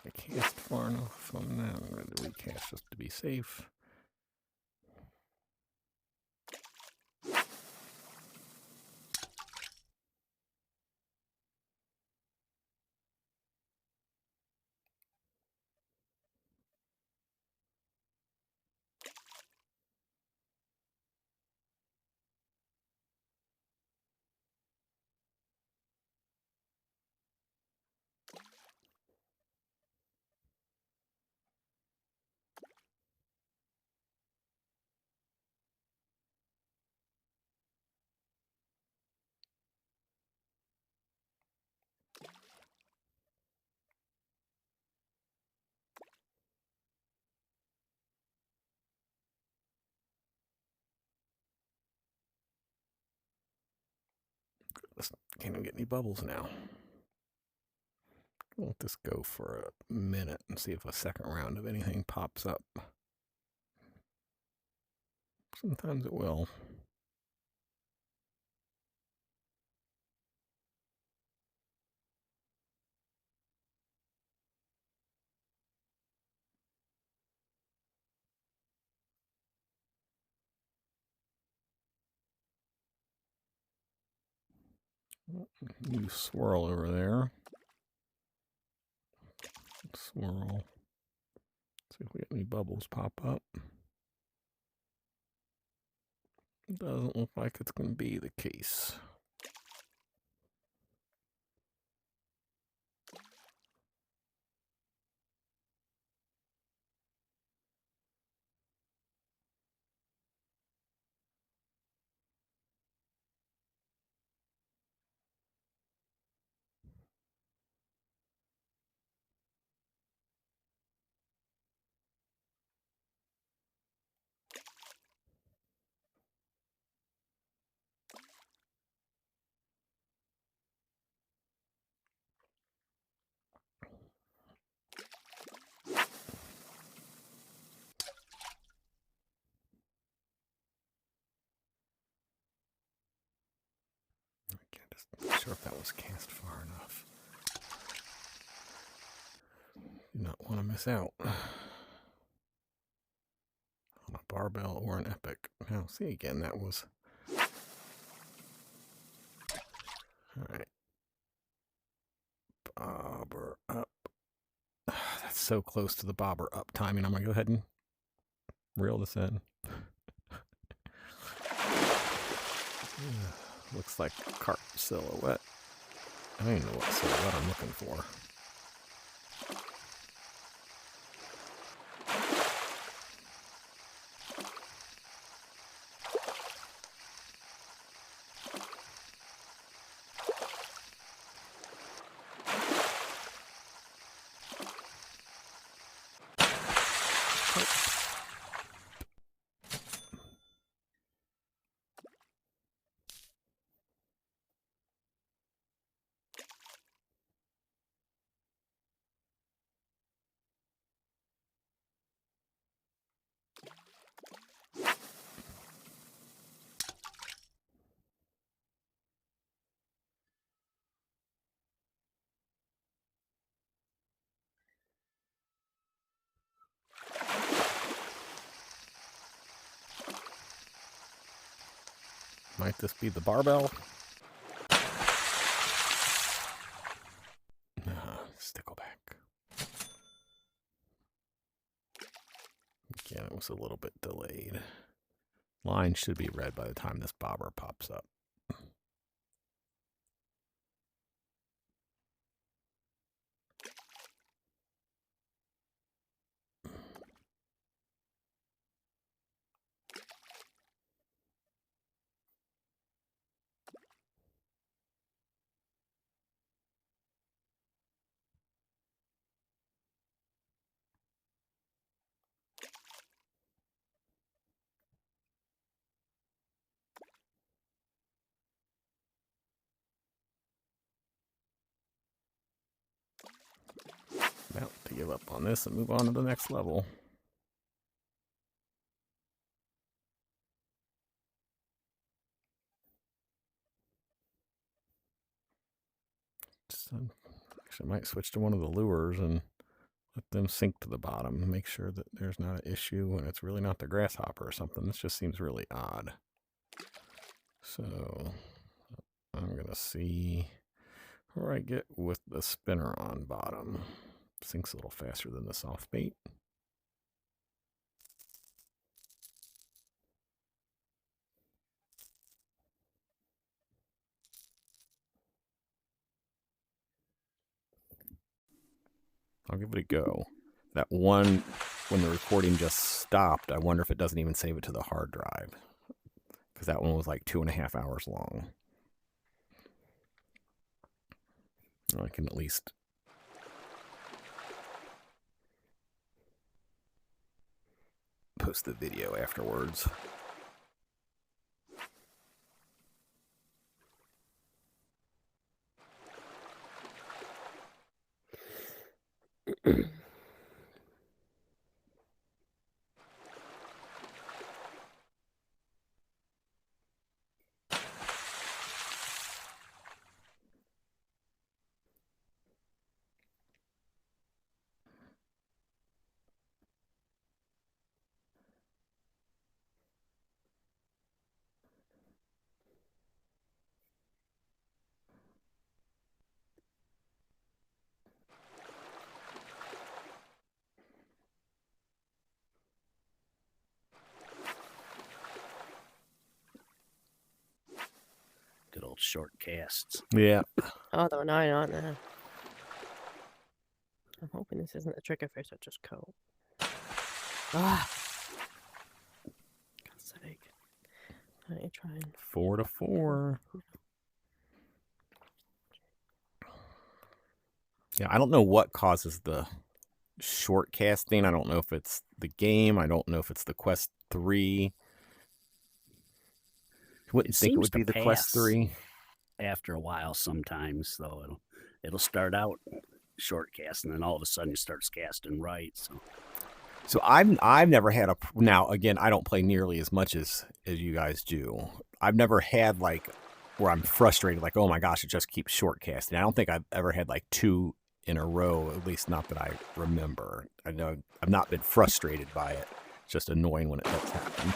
A: I cast far enough on that. I'm going to recast just to be safe. Can't even get any bubbles now. I'll let this go for a minute and see if a second round of anything pops up. Sometimes it will. New swirl over there. Swirl. See if we get any bubbles pop up. Doesn't look like it's going to be the case. Just not sure if that was cast far enough. Do not want to miss out on a barbell or an epic. Now, see again, that was... All right. Bobber up. That's so close to the bobber up timing. I'm going to go ahead and reel this in. Looks like carp silhouette. I don't even know what silhouette I'm looking for. Might this be the barbell? Stickleback. Again, it was a little bit delayed. Line should be red by the time this bobber pops up. About to give up on this and move on to the next level. Actually, I might switch to one of the lures and let them sink to the bottom. Make sure that there's not an issue and it's really not the grasshopper or something. This just seems really odd. So I'm going to see where I get with the spinner on bottom. Sinks a little faster than the soft bait. I'll give it a go. That one, when the recording just stopped, I wonder if it doesn't even save it to the hard drive. Because that one was like 2.5 hours long. I can at least post the video afterwards.
B: Good old short casts.
A: Yeah.
C: Oh, they're 9 on there. I'm hoping this isn't a trigger fish that just coat. Ah! God's sake. I ain't trying.
A: 4 to 4. Yeah, I don't know what causes the short casting. I don't know if it's the game. I don't know if it's the Quest 3. Wouldn't think it would be the Quest 3.
B: After a while, sometimes though, it'll start out short cast, and then all of a sudden it starts casting right.
A: So I've never had a, now again, I don't play nearly as much as you guys do. I've never had like where I'm frustrated, like, oh my gosh, it just keeps short casting. I don't think I've ever had like 2 in a row, at least not that I remember. I know I've not been frustrated by it. It's just annoying when it does happen.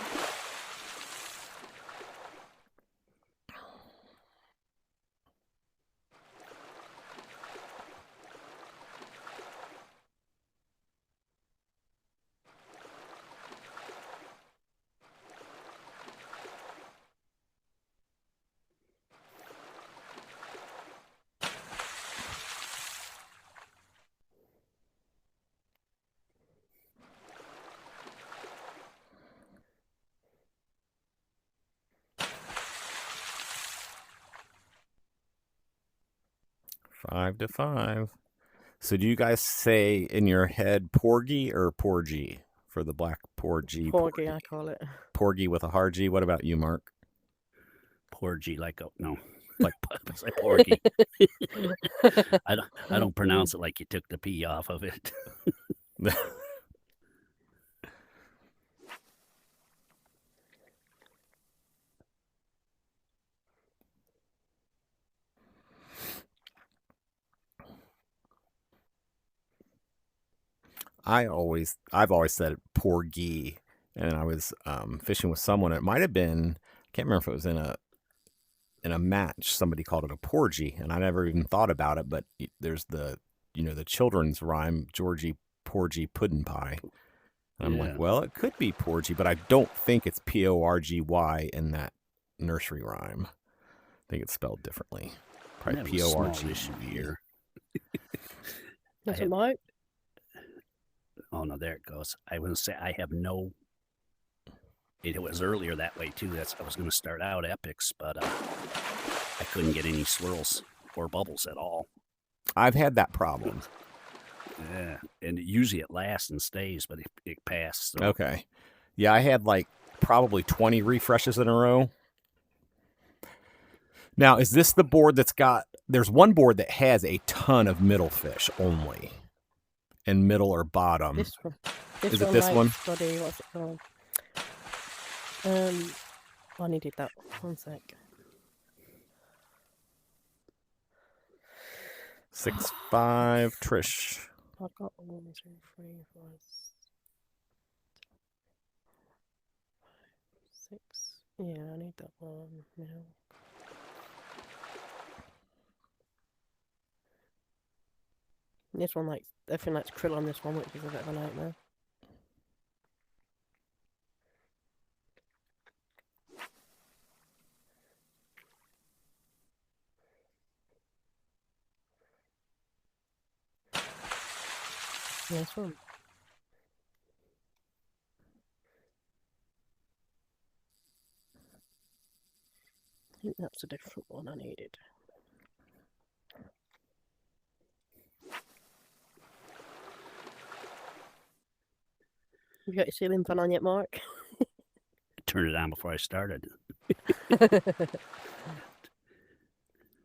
A: Five to five. So do you guys say in your head Porgy or Porgy for the black Porgy?
C: Porgy, I call it.
A: Porgy with a hard G. What about you, Mark?
B: Porgy, like no,
A: Like
B: it's like porgy. I don't pronounce it like you took the P off of it.
A: I've always said Porgy, and I was fishing with someone. It might have been, I can't remember if it was in a match. Somebody called it a porgy, and I never even thought about it. But there's the children's rhyme, Georgie Porgy Puddin' Pie. And I'm like, well, it could be Porgy, but I don't think it's Porgy in that nursery rhyme. I think it's spelled differently. Probably Porgy.
B: Here.
C: That's it, Mike.
B: Oh no, there it goes. I was gonna say I have no. It was earlier that way too. I was gonna start out epics, but I couldn't get any swirls or bubbles at all.
A: I've had that problem.
B: Yeah, and usually it lasts and stays, but it passed. So.
A: Okay. Yeah, I had like probably 20 refreshes in a row. Now, is this the board that's got... There's one board that has a ton of middle fish only. And middle or bottom.
C: This one.
A: Is it this one?
C: Buddy, what's it called? I needed that. One sec.
A: 6-5, Trish.
C: I've got 1, 2, 3, 4, 6. Yeah, I need that one now. This one, like, everything likes krill on this one, which is a bit of a nightmare. Nice one. I think that's a different one I needed. You got your ceiling fan on yet, Mark?
B: Turned it on before I started.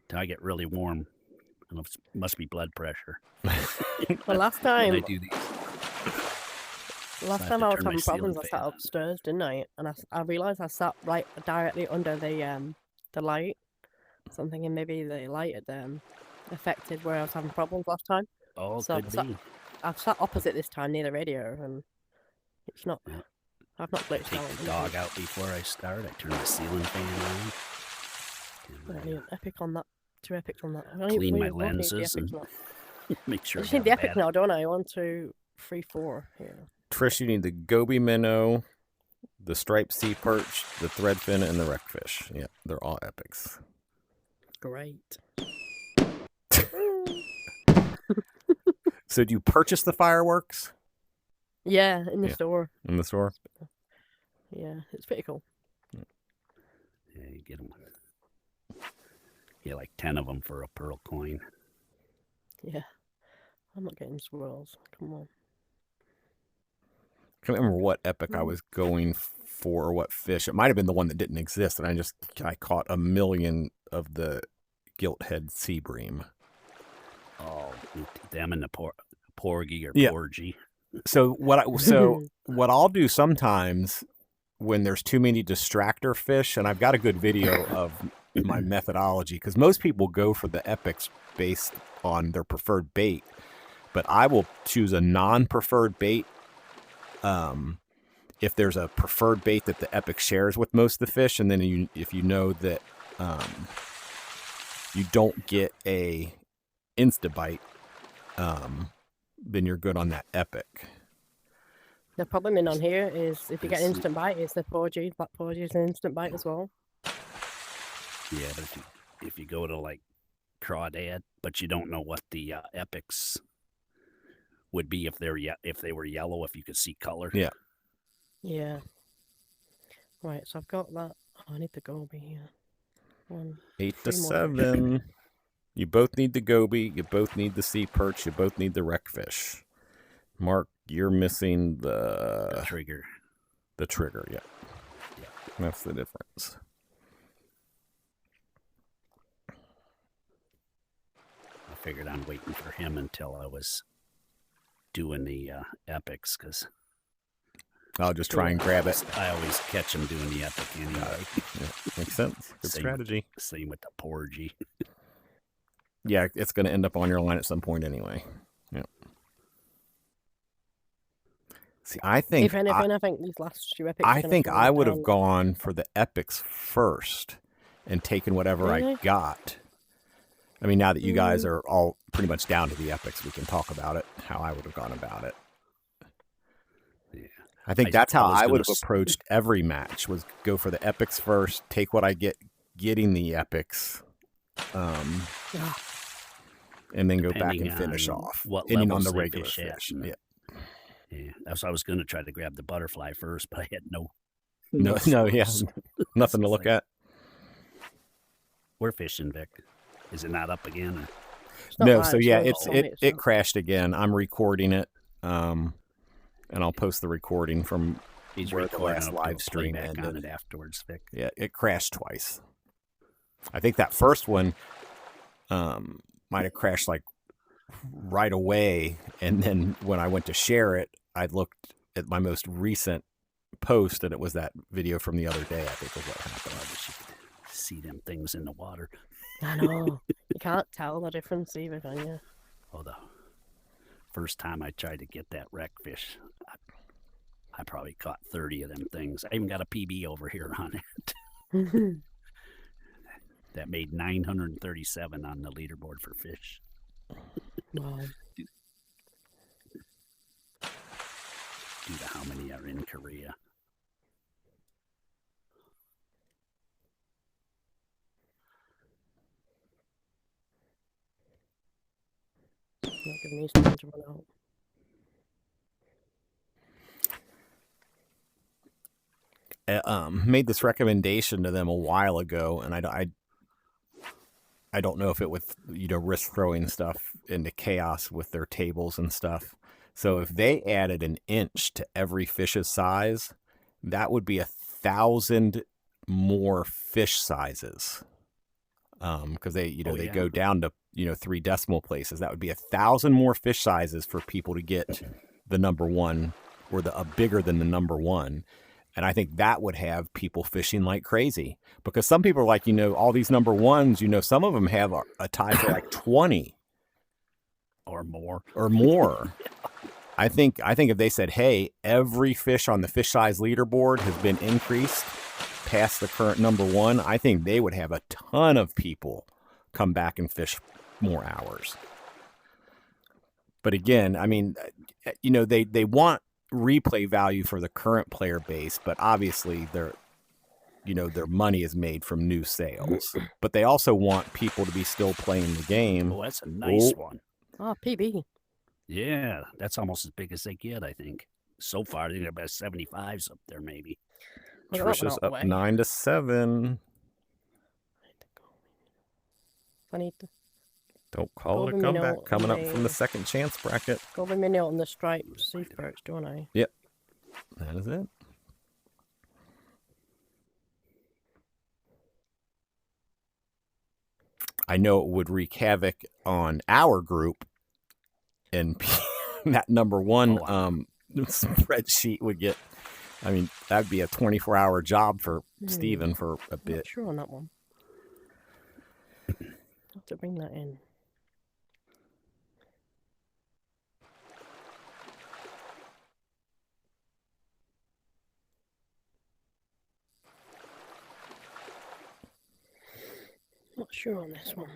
B: Till I get really warm. I don't know if it must be blood pressure.
C: Well, last time
B: I do these.
C: Last time I was having problems, I sat upstairs, didn't I? And I realised I sat right directly under the light. So I'm thinking maybe the light had affected where I was having problems last time.
B: Oh,
C: so
B: could be.
C: I've sat opposite this time near the radio, and it's not.
B: Yeah.
C: I've not glitched
B: Take
C: out.
B: the dog out before I start. I turn the ceiling fan on.
C: I need an epic on that. 2 epics on that.
B: Clean my lenses and make sure.
C: I just need the epic now, don't I? 1, 2, 3, 4 here.
A: Trish, you need the goby minnow, the striped sea perch, the threadfin, and the wreckfish. Yeah, they're all epics.
C: Great.
A: So do you purchase the fireworks?
C: Yeah, in the store.
A: In the store?
C: Yeah, it's pretty cool.
B: Yeah, you get them. Yeah, like 10 of them for a pearl coin.
C: Yeah. I'm not getting swirls. Come on.
A: I can't remember what epic I was going for or what fish. It might have been the one that didn't exist, and I caught 1 million of the gilt head sea bream.
B: Oh, them and the porgy or porgy.
A: So what I'll do sometimes when there's too many distractor fish, and I've got a good video of my methodology, because most people go for the epics based on their preferred bait, but I will choose a non-preferred bait if there's a preferred bait that the Epic shares with most of the fish, and then if you know that you don't get a Instabite, then you're good on that Epic.
C: The problem in on here is if you get an instant bite, it's the 4G. Black 4G is an instant bite as well.
B: Yeah, but if you go to like Crawdad, but you don't know what the Epics would be if they were yellow, if you could see color.
A: Yeah.
C: Yeah. Right, so I've got that. Oh, I need the goby here.
A: 8 to
C: 3 more.
A: 7. You both need the goby. You both need the sea perch. You both need the wreckfish. Mark, you're missing the
B: trigger.
A: The trigger, yeah. That's the difference.
B: I figured I'm waiting for him until I was doing the Epics, because
A: I'll just try and grab it.
B: I always catch him doing the Epic anyway.
A: Yeah, makes sense. Good strategy.
B: Same with the Porgy.
A: Yeah, it's going to end up on your line at some point anyway. Yeah. See, I think
C: if anything, I think these last 2 Epics.
A: I think I would have gone for the Epics first and taken whatever I got. I mean, now that you guys are all pretty much down to the Epics, we can talk about it, how I would have gone about it.
B: Yeah.
A: I think that's how I would have approached every match, was go for the Epics first, take what I get getting the Epics, and then go back and finish off. Ending on the regular fish. Yeah.
B: Yeah, that's why I was going to try to grab the butterfly first, but I had no,
A: nothing to look at.
B: We're fishing, Vic. Is it not up again?
A: No, so yeah, it crashed again. I'm recording it, and I'll post the recording from where the last live stream ended.
B: On it afterwards, Vic.
A: Yeah, it crashed twice. I think that first one might have crashed like right away, and then when I went to share it, I looked at my most recent post, and it was that video from the other day. I think was what happened.
B: I wish you could see them things in the water.
C: I know. You can't tell the difference either, can you?
B: Oh, the first time I tried to get that wreckfish, I probably caught 30 of them things. I even got a PB over here on it. That made 937 on the leaderboard for fish.
C: Wow.
B: Due to how many are in Korea.
C: Not giving these time to run
A: out. Made this recommendation to them a while ago, and I don't know if it would, risk throwing stuff into chaos with their tables and stuff. So if they added an inch to every fish's size, that would be 1,000 more fish sizes. Because they go down to 3 decimal places. That would be 1,000 more fish sizes for people to get the number one, or a bigger than the number one. And I think that would have people fishing like crazy, because some people are like, all these number ones, some of them have a tie for like 20
B: or more.
A: I think if they said, hey, every fish on the fish size leaderboard has been increased past the current number one, I think they would have a ton of people come back and fish more hours. But again, I mean, they want replay value for the current player base, but obviously their money is made from new sales. But they also want people to be still playing the game.
B: Oh, that's a nice one.
C: Oh, PB.
B: Yeah, that's almost as big as they get, I think. So far, they got about 75s up there, maybe.
A: Trisha's up 9 to 7.
C: I need to.
A: Don't call it a comeback. Coming up from the second chance bracket.
C: Go with me on the striped sea perch, don't I?
A: Yep. That is it. I know it would wreak havoc on our group, and that number one spreadsheet would get, I mean, that'd be a 24-hour job for Steven for a bit.
C: Not sure on that one. I'll have to bring that in. sure on this one.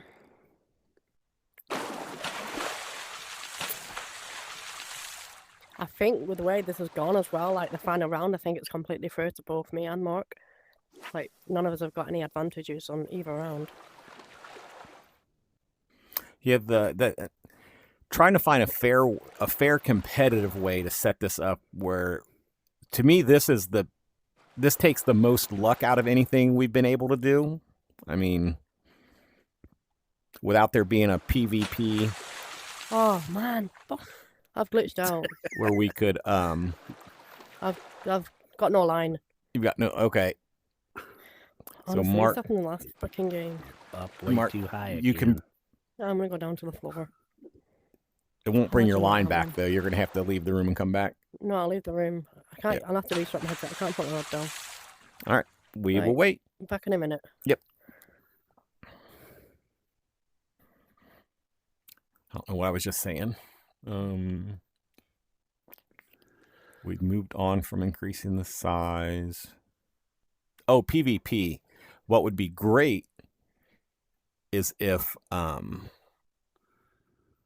C: I think with the way this has gone as well, like the final round, I think it's completely fair to both me and Mark. Like, none of us have got any advantages on either round.
A: You have the trying to find a fair competitive way to set this up where, to me, this takes the most luck out of anything we've been able to do. I mean, without there being a PvP.
C: Oh man, I've glitched out.
A: Where we could
C: I've got no line.
A: You've got no okay.
C: Honestly,
A: So Mark,
C: it's happened in the last freaking game.
B: Up way
A: Mark,
B: too high.
A: you
B: again.
A: can.
C: I'm gonna go down to the floor.
A: It won't bring your
C: Imagine
A: line
C: that
A: back
C: one.
A: though. You're gonna have to leave the room and come back.
C: No, I'll leave the room. I can't. I'll have to restart my headset. I can't put the rod down.
A: All right, we
C: Right.
A: will wait.
C: Back in a minute.
A: Yep. I don't know what I was just saying. We've moved on from increasing the size. Oh, PvP. What would be great is if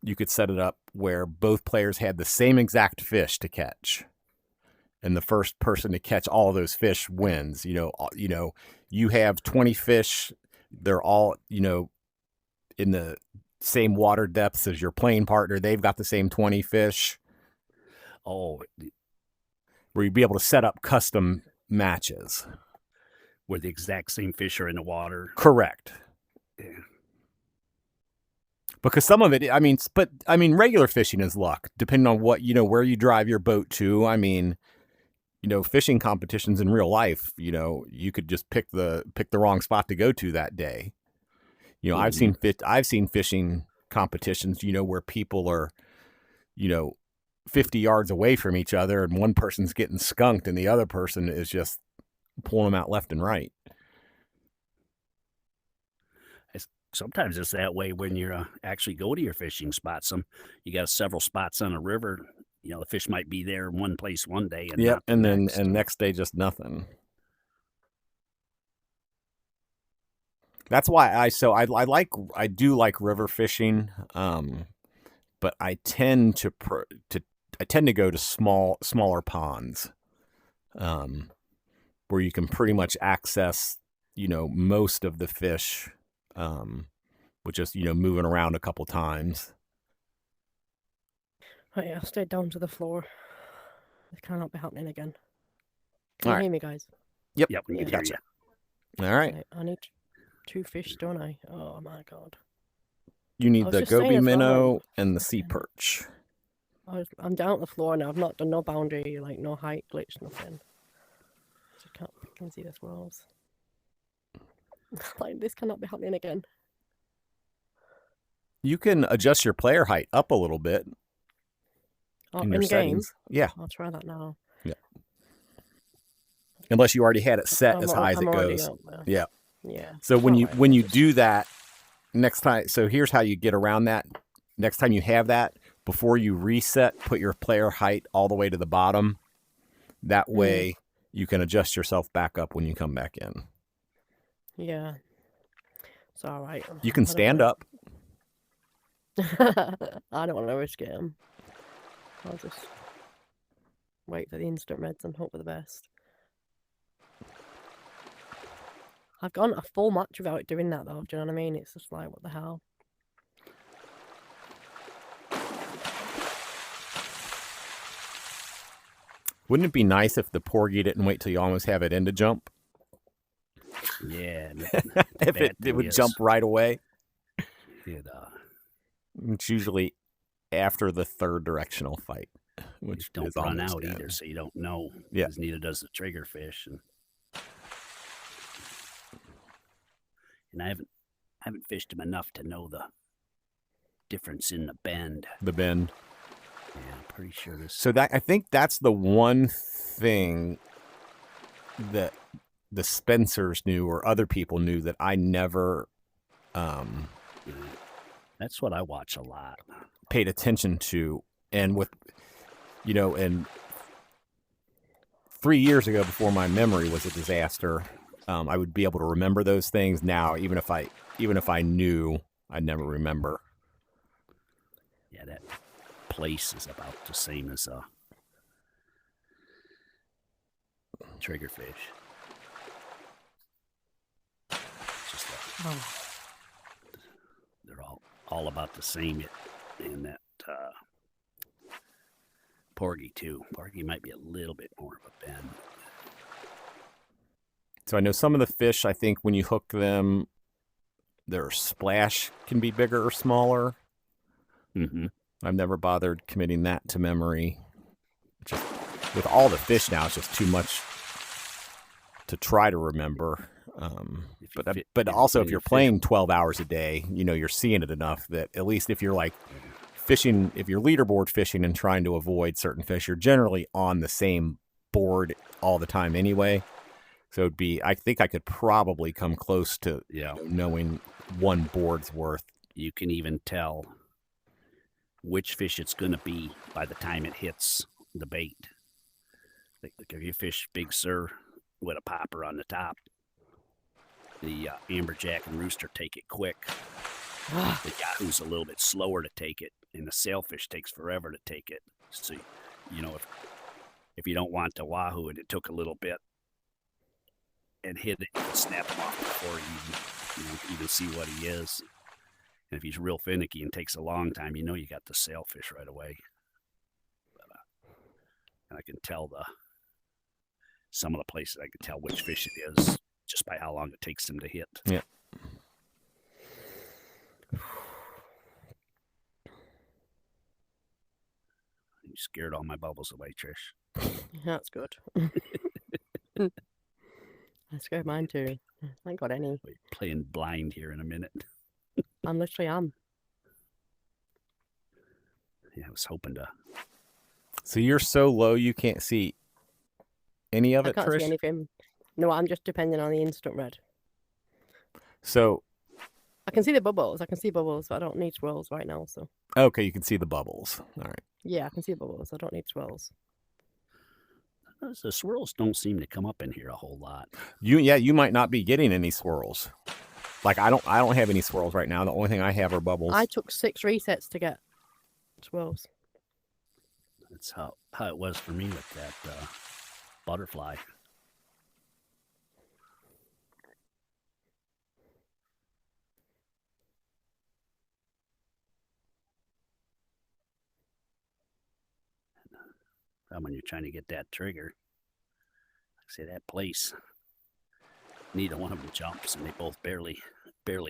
A: you could set it up where both players had the same exact fish to catch. And the first person to catch all of those fish wins. You have 20 fish. They're all, in the same water depths as your playing partner. They've got the same 20 fish.
B: Oh,
A: Where you'd be able to set up custom matches.
B: where the exact same fish are in the water.
A: Correct.
B: Yeah.
A: Because some of it, regular fishing is luck, depending on what, where you drive your boat to. I mean, fishing competitions in real life, you could just pick the wrong spot to go to that day. I've seen fishing competitions, where people are, 50 yards away from each other and one person's getting skunked and the other person is just pulling them out left and right.
B: Sometimes it's that way when you actually go to your fishing spot. You got several spots on a river. The fish might be there in one place one day, and
A: Yeah,
B: not the
A: and then
B: next.
A: next day just nothing. That's why I do like river fishing, but I tend to go to smaller ponds, where you can pretty much access most of the fish, with just moving around a couple times.
C: Right, I'll stay down to the floor. This cannot be happening again. Can
A: All
C: you
A: right.
C: hear me, guys?
B: Yep, we
C: Yeah.
B: can hear
A: Gotcha.
B: you.
A: All right,
C: Right, I need 2 fish, don't I? Oh my god.
A: you
C: I
A: need
C: was
A: the
C: just saying
A: goby
C: as well,
A: minnow and the sea perch.
C: I'm down at the floor now. I've not done no boundary, like no height glitch, nothing. Just can't see the swirls. Like, this cannot be happening again.
A: You can adjust your player height up a little bit
C: Oh,
A: in
C: in
A: your
C: game.
A: settings. Yeah,
C: I'll try that now.
A: unless you already had it set as high as
C: I'm
A: it
C: already
A: goes.
C: up there.
A: Yeah.
C: Yeah.
A: So when you
C: Alright,
A: when
C: I'll
A: you
C: just-
A: do that next time, so here's how you get around that. Next time you have that, before you reset, put your player height all the way to the bottom. That way you can adjust yourself back up when you come back in.
C: Yeah. It's alright.
A: You can stand up.
C: I don't want to risk it. I'll just wait for the instant reds and hope for the best. I've gone a full match without doing that though, do you know what I mean? It's just like, what the hell?
A: Wouldn't it be nice if the porgy didn't wait till you almost have it in to jump?
B: Yeah,
A: If it
B: That
A: would
B: is.
A: jump right away.
B: it,
A: It's usually after the third directional fight, which
B: don't
A: is
B: run
A: almost
B: out
A: dead.
B: either, so you don't know.
A: Yeah.
B: 'cause neither does the triggerfish, and I haven't fished them enough to know the difference in the bend.
A: The bend.
B: Yeah, I'm pretty sure this.
A: So I think that's the one thing that the Spencers knew or other people knew that I never
B: That's what I watch a lot.
A: paid attention to. And and 3 years ago, before my memory was a disaster, I would be able to remember those things. Now, even if I knew, I'd never remember.
B: Yeah, that place is about the same as a triggerfish. Just they're all about the same. And that porgy too. Porgy might be a little bit more of a bend.
A: So I know some of the fish, I think when you hook them, their splash can be bigger or smaller.
B: Mm-hmm.
A: I've never bothered committing that to memory. Just with all the fish now, it's just too much to try to remember. But also, if you're playing 12 hours a day, you're seeing it enough that at least if you're like fishing, if you're leaderboard fishing and trying to avoid certain fish, you're generally on the same board all the time anyway. So I think I could probably come close to knowing one board's worth.
B: You can even tell which fish it's going to be by the time it hits the bait. Like if you fish Big Sur with a popper on the top, the amberjack and rooster take it quick. The yahoo's a little bit slower to take it, and the sailfish takes forever to take it. So, if you don't want the wahoo and it took a little bit, and hit it, you can snap him off before you even see what he is. And if he's real finicky and takes a long time, you got the sailfish right away. And I can tell some of the places I can tell which fish it is just by how long it takes them to hit.
A: Yeah.
B: You scared all my bubbles away, Trish.
C: That's good. I scared mine too. I ain't got any.
B: We're playing blind here in a minute.
C: I'm literally am.
B: Yeah, I was hoping to.
A: So you're so low you can't see any of
C: I
A: it,
C: can't
A: Trish?
C: see anything. No, I'm just depending on the instant red.
A: So
C: I can see the bubbles. I can see bubbles, but I don't need swirls right now. So
A: okay, you can see the bubbles. All right.
C: yeah, I can see bubbles. I don't need swirls.
B: The swirls don't seem to come up in here a whole lot.
A: You might not be getting any swirls. Like I don't have any swirls right now. The only thing I have are bubbles.
C: I took 6 resets to get swirls.
B: That's how it was for me with that butterfly. When you're trying to get that trigger, say that place, neither one of them jumps, and they both barely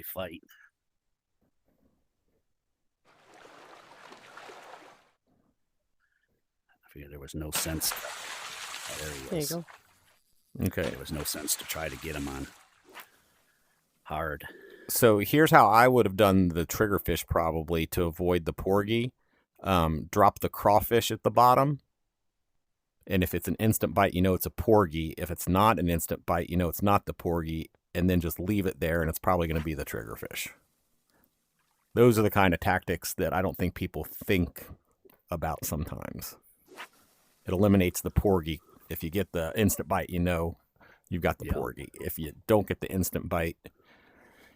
B: fight. I figured there was no sense to. Oh, there he is.
C: There you go.
A: Okay.
B: There was no sense to try to get him on hard.
A: So here's how I would have done the triggerfish probably to avoid the porgy. Drop the crawfish at the bottom. And if it's an instant bite, it's a porgy. If it's not an instant bite, it's not the porgy. And then just leave it there, and it's probably going to be the triggerfish. Those are the kind of tactics that I don't think people think about sometimes. It eliminates the porgy. If you get the instant bite, you've got the porgy. If you don't get the instant bite,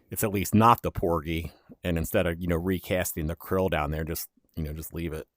A: it's at least not the porgy. And instead of, recasting the krill down there, just leave it.